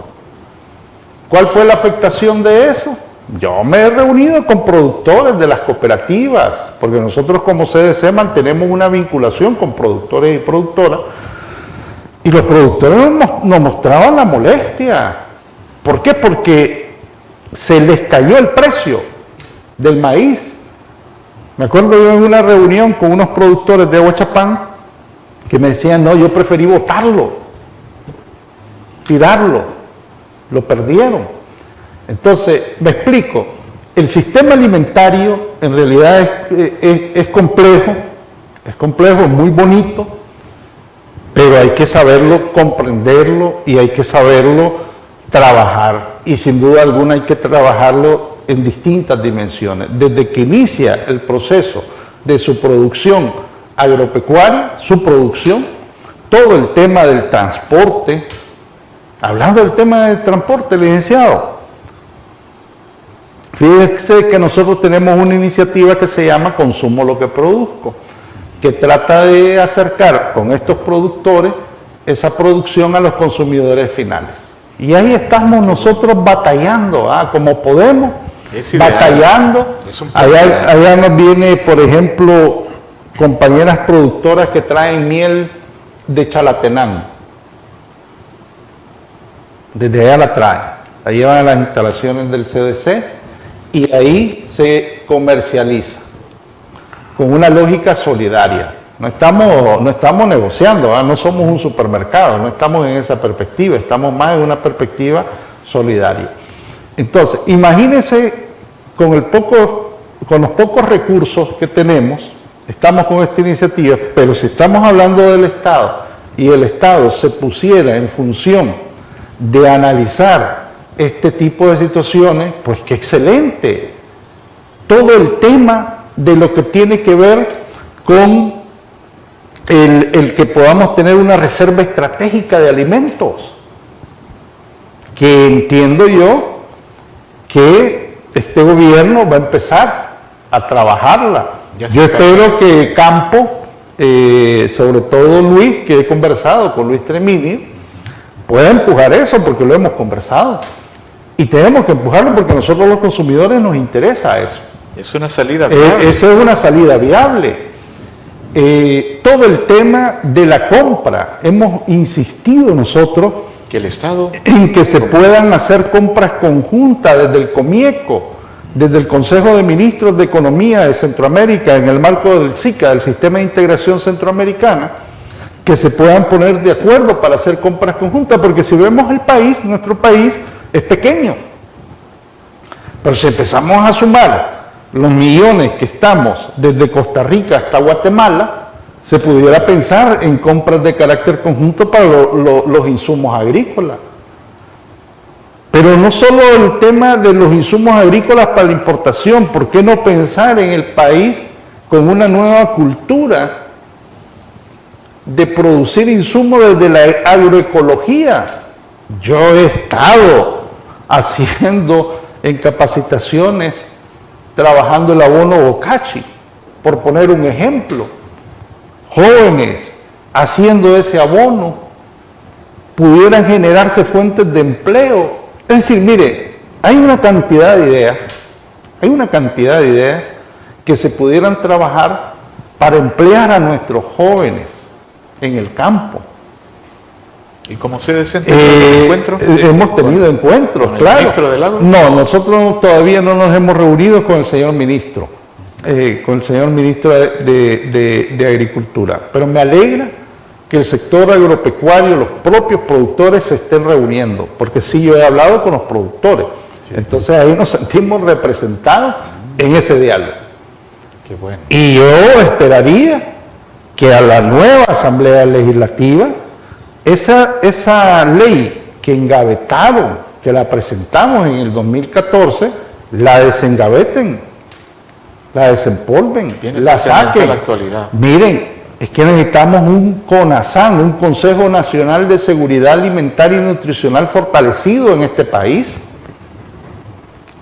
¿Cuál fue la afectación de eso? Yo me he reunido con productores de las cooperativas, porque nosotros como CDC mantenemos una vinculación con productores y productoras, y los productores nos mostraban la molestia. ¿Por qué? Porque se les cayó el precio del maíz. Me acuerdo yo en una reunión con unos productores de Aguachapán que me decían, no, yo preferí botarlo, tirarlo, lo perdieron. Entonces, me explico, el sistema alimentario en realidad es complejo, es muy bonito, pero hay que saberlo comprenderlo y hay que saberlo trabajar, y sin duda alguna hay que trabajarlo en distintas dimensiones, desde que inicia el proceso de su producción agropecuaria, su producción, todo el tema del transporte. Hablando del tema del transporte, licenciado, fíjese que nosotros tenemos una iniciativa que se llama Consumo lo que produzco, que trata de acercar con estos productores esa producción a los consumidores finales. Y ahí estamos nosotros batallando, como podemos, batallando. Allá nos viene, por ejemplo, compañeras productoras que traen miel de Chalatenango. Desde allá la traen, la llevan a las instalaciones del CDC y ahí se comercializa con una lógica solidaria. No estamos negociando, ¿verdad? No somos un supermercado, no estamos en esa perspectiva, estamos más en una perspectiva solidaria. Entonces, imagínense con los pocos recursos que tenemos, estamos con esta iniciativa, pero si estamos hablando del Estado y el Estado se pusiera en función de analizar este tipo de situaciones, pues qué excelente. Todo el tema de lo que tiene que ver con el que podamos tener una reserva estratégica de alimentos, que entiendo yo que este gobierno va a empezar a trabajarla. Yo espero que Campo, sobre todo Luis, que he conversado con Luis Tremini, pueda empujar eso, porque lo hemos conversado. Y tenemos que empujarlo porque a nosotros los consumidores nos interesa eso. Es una salida viable. Esa es una salida viable. Todo el tema de la compra, hemos insistido nosotros que el Estado en que se puedan hacer compras conjuntas desde el Comieco, desde el Consejo de Ministros de Economía de Centroamérica, en el marco del SICA, del Sistema de Integración Centroamericana, que se puedan poner de acuerdo para hacer compras conjuntas, porque si vemos el país, nuestro país es pequeño. Pero si empezamos a sumar los millones que estamos desde Costa Rica hasta Guatemala, se pudiera pensar en compras de carácter conjunto para los insumos agrícolas. Pero no solo el tema de los insumos agrícolas para la importación, ¿por qué no pensar en el país con una nueva cultura de producir insumos desde la agroecología? Yo he estado haciendo en capacitaciones, trabajando el abono bocachi, por poner un ejemplo. Jóvenes haciendo ese abono, pudieran generarse fuentes de empleo. Es decir, mire, hay una cantidad de ideas que se pudieran trabajar para emplear a nuestros jóvenes en el campo. ¿Y cómo se desempeña el encuentro? Hemos tenido encuentros, ¿Con el claro. ministro del Agro? No, nosotros todavía no nos hemos reunido con el señor ministro, de Agricultura. Pero me alegra que el sector agropecuario, los propios productores se estén reuniendo, porque sí, yo he hablado con los productores. Sí. Entonces ahí nos sentimos representados en ese diálogo. Qué bueno. Y yo esperaría que a la nueva Asamblea Legislativa, esa ley que engavetaron, que la presentamos en el 2014, la desengaveten, la desempolven, la saquen. La actualidad. Miren, es que necesitamos un CONASAN, un Consejo Nacional de Seguridad Alimentaria y Nutricional fortalecido en este país.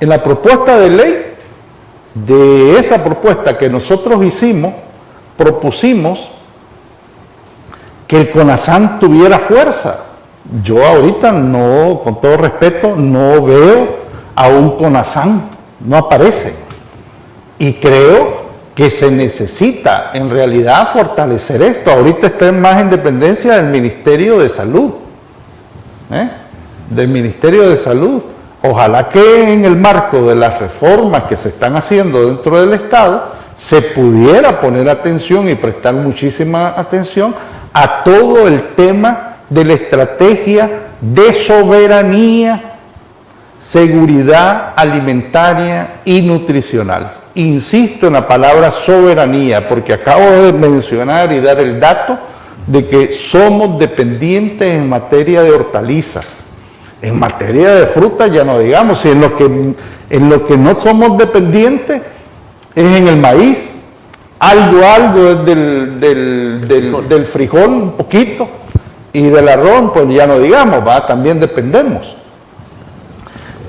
En la propuesta de ley, de esa propuesta que nosotros hicimos, propusimos que el CONASAN tuviera fuerza. Yo ahorita no, con todo respeto, no veo a un CONASAN, no aparece. Y creo que se necesita en realidad fortalecer esto. Ahorita está más en dependencia del Ministerio de Salud. Del Ministerio de Salud. Ojalá que en el marco de las reformas que se están haciendo dentro del Estado, se pudiera poner atención y prestar muchísima atención a todo el tema de la estrategia de soberanía, seguridad alimentaria y nutricional. Insisto en la palabra soberanía, porque acabo de mencionar y dar el dato de que somos dependientes en materia de hortalizas. En materia de frutas ya no digamos, y en lo que no somos dependientes es en el maíz, algo es del frijol un poquito, y del arroz pues ya no digamos, también dependemos.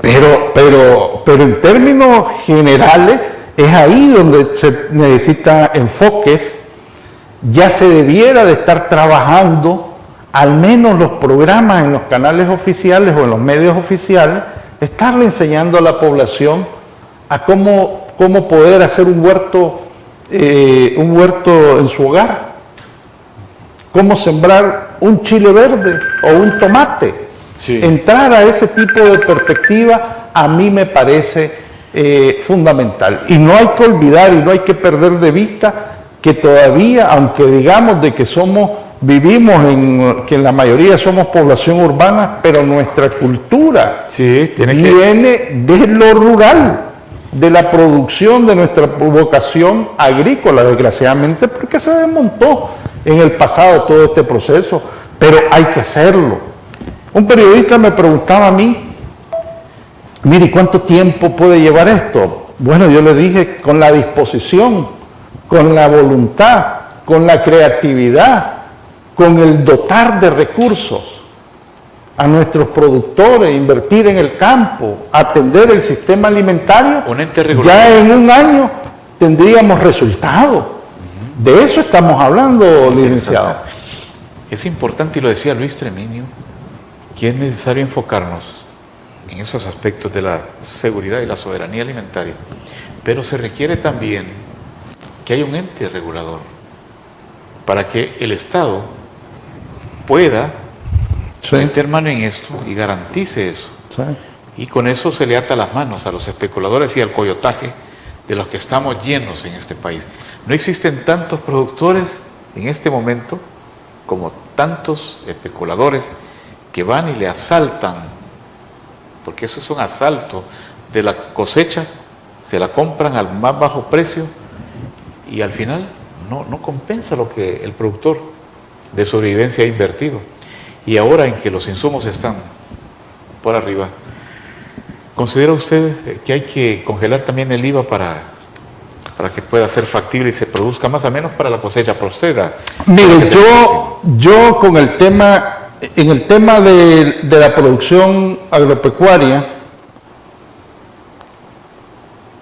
Pero en términos generales es ahí donde se necesita enfoques. Ya se debiera de estar trabajando, al menos los programas en los canales oficiales o en los medios oficiales, estarle enseñando a la población a cómo poder hacer un huerto en su hogar, cómo sembrar un chile verde o un tomate. Sí. Entrar a ese tipo de perspectiva a mí me parece fundamental. Y no hay que olvidar y no hay que perder de vista que todavía, aunque digamos de que que en la mayoría somos población urbana, pero nuestra cultura Sí, viene de lo rural, de la producción de nuestra vocación agrícola, desgraciadamente, porque se desmontó en el pasado todo este proceso, pero hay que hacerlo. Un periodista me preguntaba a mí, mire, ¿cuánto tiempo puede llevar esto? Bueno, yo le dije, con la disposición, con la voluntad, con la creatividad, con el dotar de recursos a nuestros productores, invertir en el campo, atender el sistema alimentario, Un ente regulador. ya en un año tendríamos resultados. De eso estamos hablando, licenciado. Es importante, y lo decía Luis Treminio, que es necesario enfocarnos en esos aspectos de la seguridad y la soberanía alimentaria, pero se requiere también que haya un ente regulador para que el Estado pueda meter mano en esto y garantice eso. Sí. Y con eso se le ata las manos a los especuladores y al coyotaje de los que estamos llenos en este país. No existen tantos productores en este momento como tantos especuladores que van y le asaltan, porque eso es un asalto de la cosecha, se la compran al más bajo precio y al final no compensa lo que el productor de sobrevivencia ha invertido. Y ahora en que los insumos están por arriba, ¿considera usted que hay que congelar también el IVA para que pueda ser factible y se produzca más, al menos para la cosecha postrera? Mire, yo con el tema, en el tema de la producción agropecuaria,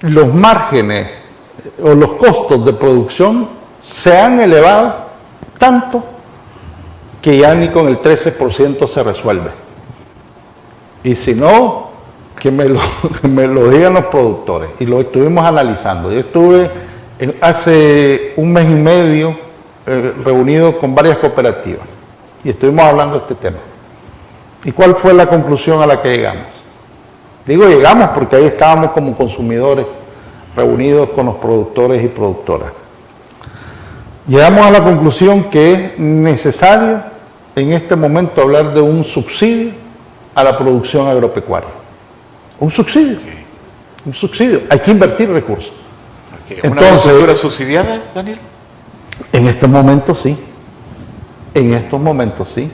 los márgenes o los costos de producción se han elevado tanto que ya ni con el 13% se resuelve. Y si no, que me lo digan los productores. Y lo estuvimos analizando. Yo estuve hace un mes y medio reunido con varias cooperativas y estuvimos hablando de este tema. ¿Y cuál fue la conclusión a la que llegamos? Digo llegamos porque ahí estábamos como consumidores reunidos con los productores y productoras. Llegamos a la conclusión que es necesario en este momento hablar de un subsidio a la producción agropecuaria. Un subsidio. Un subsidio. Hay que invertir recursos. ¿Una agricultura subsidiada, Daniel? En este momento sí. En estos momentos sí.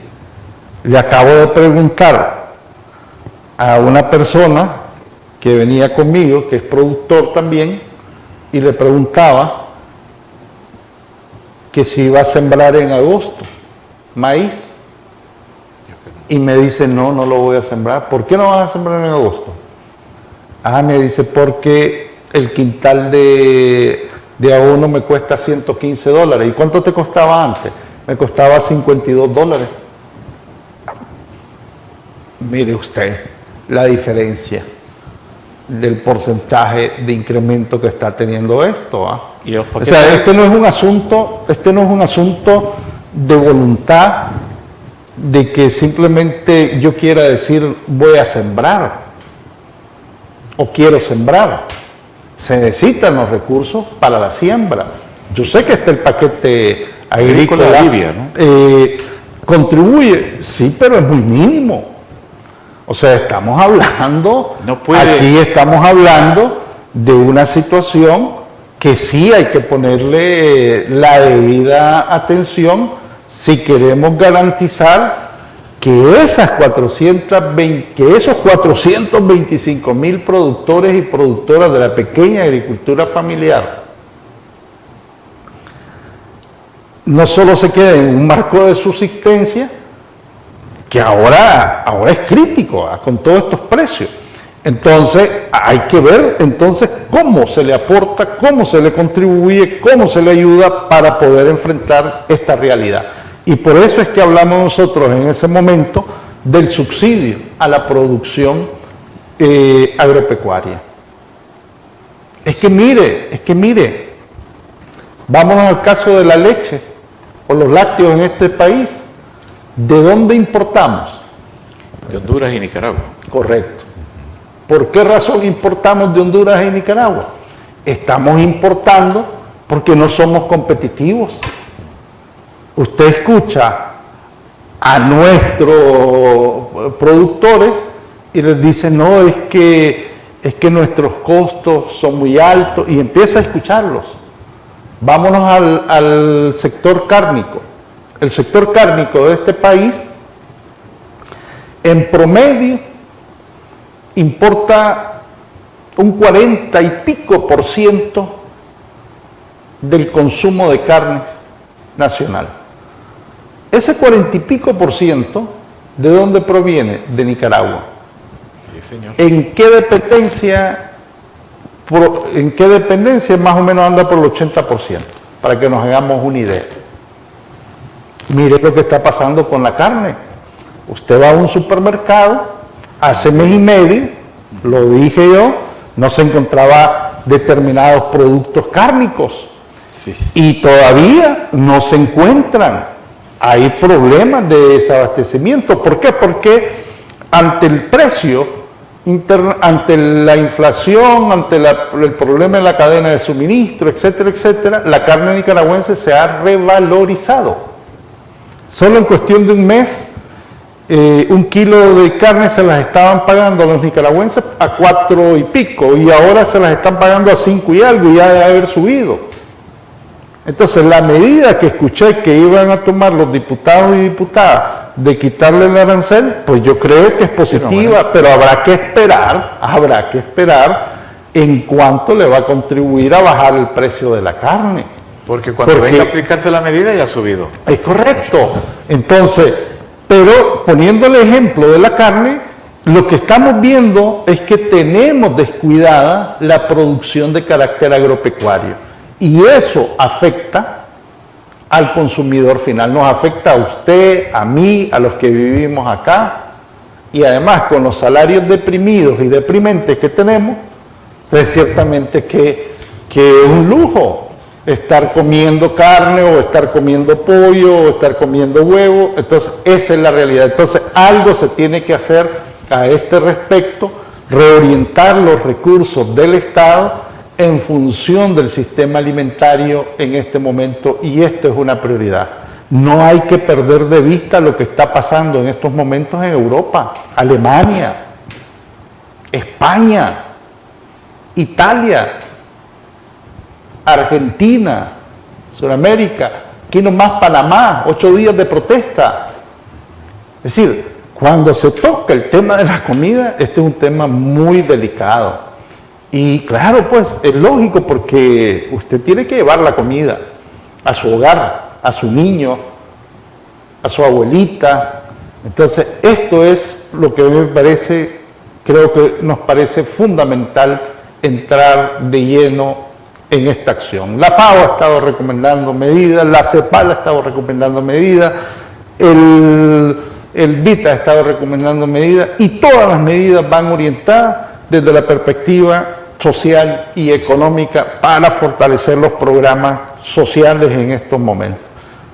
Le acabo de preguntar a una persona que venía conmigo, que es productor también, y le preguntaba que si iba a sembrar en agosto maíz. Y me dice, no lo voy a sembrar. ¿Por qué no vas a sembrar en agosto? Me dice, porque el quintal de abono me cuesta $115. ¿Y cuánto te costaba antes? Me costaba $52. Mire usted la diferencia del porcentaje de incremento que está teniendo esto. O sea, este no es un asunto de voluntad, de que simplemente yo quiera decir voy a sembrar o quiero sembrar. Se necesitan los recursos para la siembra. Yo sé que el paquete agrícola alivia, ¿no? Contribuye, sí, pero es muy mínimo. O sea, estamos hablando, aquí estamos hablando de una situación que sí hay que ponerle la debida atención si queremos garantizar que esos 425,000 productores y productoras de la pequeña agricultura familiar no solo se queden en un marco de subsistencia, que ahora es crítico con todos estos precios. Entonces hay que ver entonces cómo se le aporta, cómo se le contribuye, cómo se le ayuda para poder enfrentar esta realidad. Y por eso es que hablamos nosotros en ese momento del subsidio a la producción agropecuaria. Es que mire, vámonos al caso de la leche o los lácteos en este país. ¿De dónde importamos? De Honduras y Nicaragua. Correcto. ¿Por qué razón importamos de Honduras y Nicaragua? Estamos importando porque no somos competitivos. Usted escucha a nuestros productores y les dice, no, es que nuestros costos son muy altos, y empieza a escucharlos. Vámonos al sector cárnico. El sector cárnico de este país, en promedio, importa un 40 y pico % del consumo de carnes nacional. Ese 40 y pico %, ¿de dónde proviene? De Nicaragua. Sí, señor. ¿En qué dependencia más o menos anda por el 80%? Para que nos hagamos una idea. Mire lo que está pasando con la carne. Usted va a un supermercado, hace mes y medio, lo dije yo, no se encontraba determinados productos cárnicos. Sí. Y todavía no se encuentran. Hay problemas de desabastecimiento. ¿Por qué? Porque ante el precio, ante la inflación, ante el problema en la cadena de suministro, etcétera, etcétera, la carne nicaragüense se ha revalorizado. Solo en cuestión de un mes, un kilo de carne se las estaban pagando a los nicaragüenses a 4 y pico, y ahora se las están pagando a 5 y algo, y ya debe haber subido. Entonces, la medida que escuché que iban a tomar los diputados y diputadas de quitarle el arancel, pues yo creo que es positiva, pero habrá que esperar en cuánto le va a contribuir a bajar el precio de la carne. Porque cuando venga a aplicarse la medida ya ha subido. Es correcto. Entonces, pero poniendo el ejemplo de la carne, lo que estamos viendo es que tenemos descuidada la producción de carácter agropecuario. Y eso afecta al consumidor final, nos afecta a usted, a mí, a los que vivimos acá, y además con los salarios deprimidos y deprimentes que tenemos, pues ciertamente que es un lujo estar comiendo carne, o estar comiendo pollo, o estar comiendo huevo. Entonces esa es la realidad. Entonces algo se tiene que hacer a este respecto, reorientar los recursos del Estado en función del sistema alimentario en este momento, y esto es una prioridad. No hay que perder de vista lo que está pasando en estos momentos en Europa, Alemania, España, Italia, Argentina, Sudamérica, aquí nomás Panamá, 8 días de protesta. Es decir, cuando se toca el tema de la comida, este es un tema muy delicado. Y claro, pues es lógico, porque usted tiene que llevar la comida a su hogar, a su niño, a su abuelita. Entonces, esto es lo que me parece, creo que nos parece fundamental entrar de lleno en esta acción. La FAO ha estado recomendando medidas, la CEPAL ha estado recomendando medidas, el BIT ha estado recomendando medidas, y todas las medidas van orientadas desde la perspectiva social y económica para fortalecer los programas sociales en estos momentos.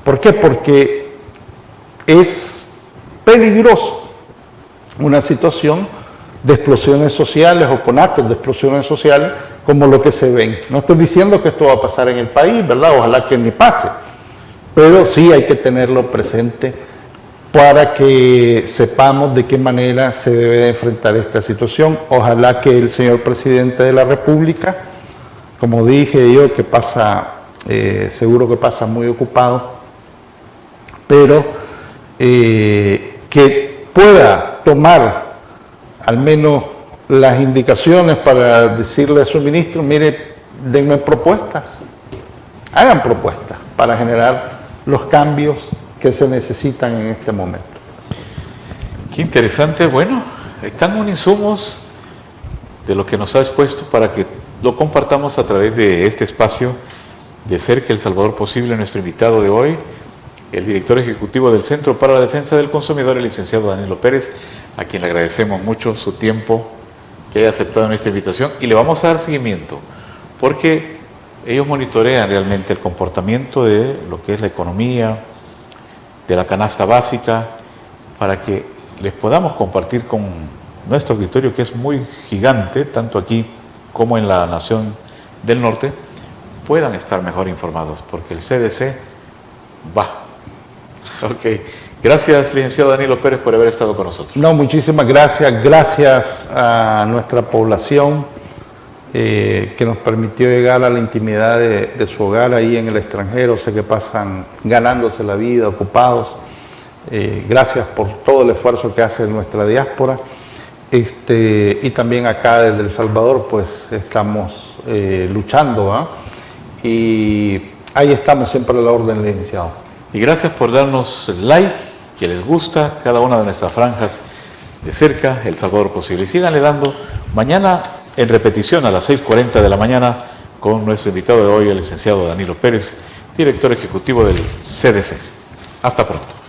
¿Por qué? Porque es peligroso una situación de explosiones sociales o con actos de explosiones sociales como lo que se ven. No estoy diciendo que esto va a pasar en el país, ¿verdad? Ojalá que ni pase, pero sí hay que tenerlo presente para que sepamos de qué manera se debe de enfrentar esta situación. Ojalá que el señor presidente de la República, como dije yo, que pasa, seguro que pasa muy ocupado, pero que pueda tomar al menos las indicaciones para decirle a su ministro, mire, denme propuestas, hagan propuestas para generar los cambios que se necesitan en este momento. Qué interesante. Bueno, están unos insumos de lo que nos ha expuesto para que lo compartamos a través de este espacio de Cerca El Salvador Posible. Nuestro invitado de hoy, el director ejecutivo del Centro para la Defensa del Consumidor, el licenciado Danilo Pérez, a quien le agradecemos mucho su tiempo, que haya aceptado nuestra invitación, y le vamos a dar seguimiento, porque ellos monitorean realmente el comportamiento de lo que es la economía, de la canasta básica, para que les podamos compartir con nuestro auditorio, que es muy gigante, tanto aquí como en la nación del norte, puedan estar mejor informados, porque el CDC va. Ok. Gracias, licenciado Danilo Pérez, por haber estado con nosotros. No, muchísimas gracias. Gracias a nuestra población que nos permitió llegar a la intimidad de su hogar ahí en el extranjero. Sé que pasan ganándose la vida, ocupados. Gracias por todo el esfuerzo que hace nuestra diáspora. Y también acá desde El Salvador, pues estamos luchando, ¿ah? Y ahí estamos siempre a la orden, licenciado. Y gracias por darnos like, que les gusta cada una de nuestras franjas de cerca, El Salvador Posible. Y síganle dando mañana en repetición a las 6:40 de la mañana con nuestro invitado de hoy, el licenciado Danilo Pérez, director ejecutivo del CDC. Hasta pronto.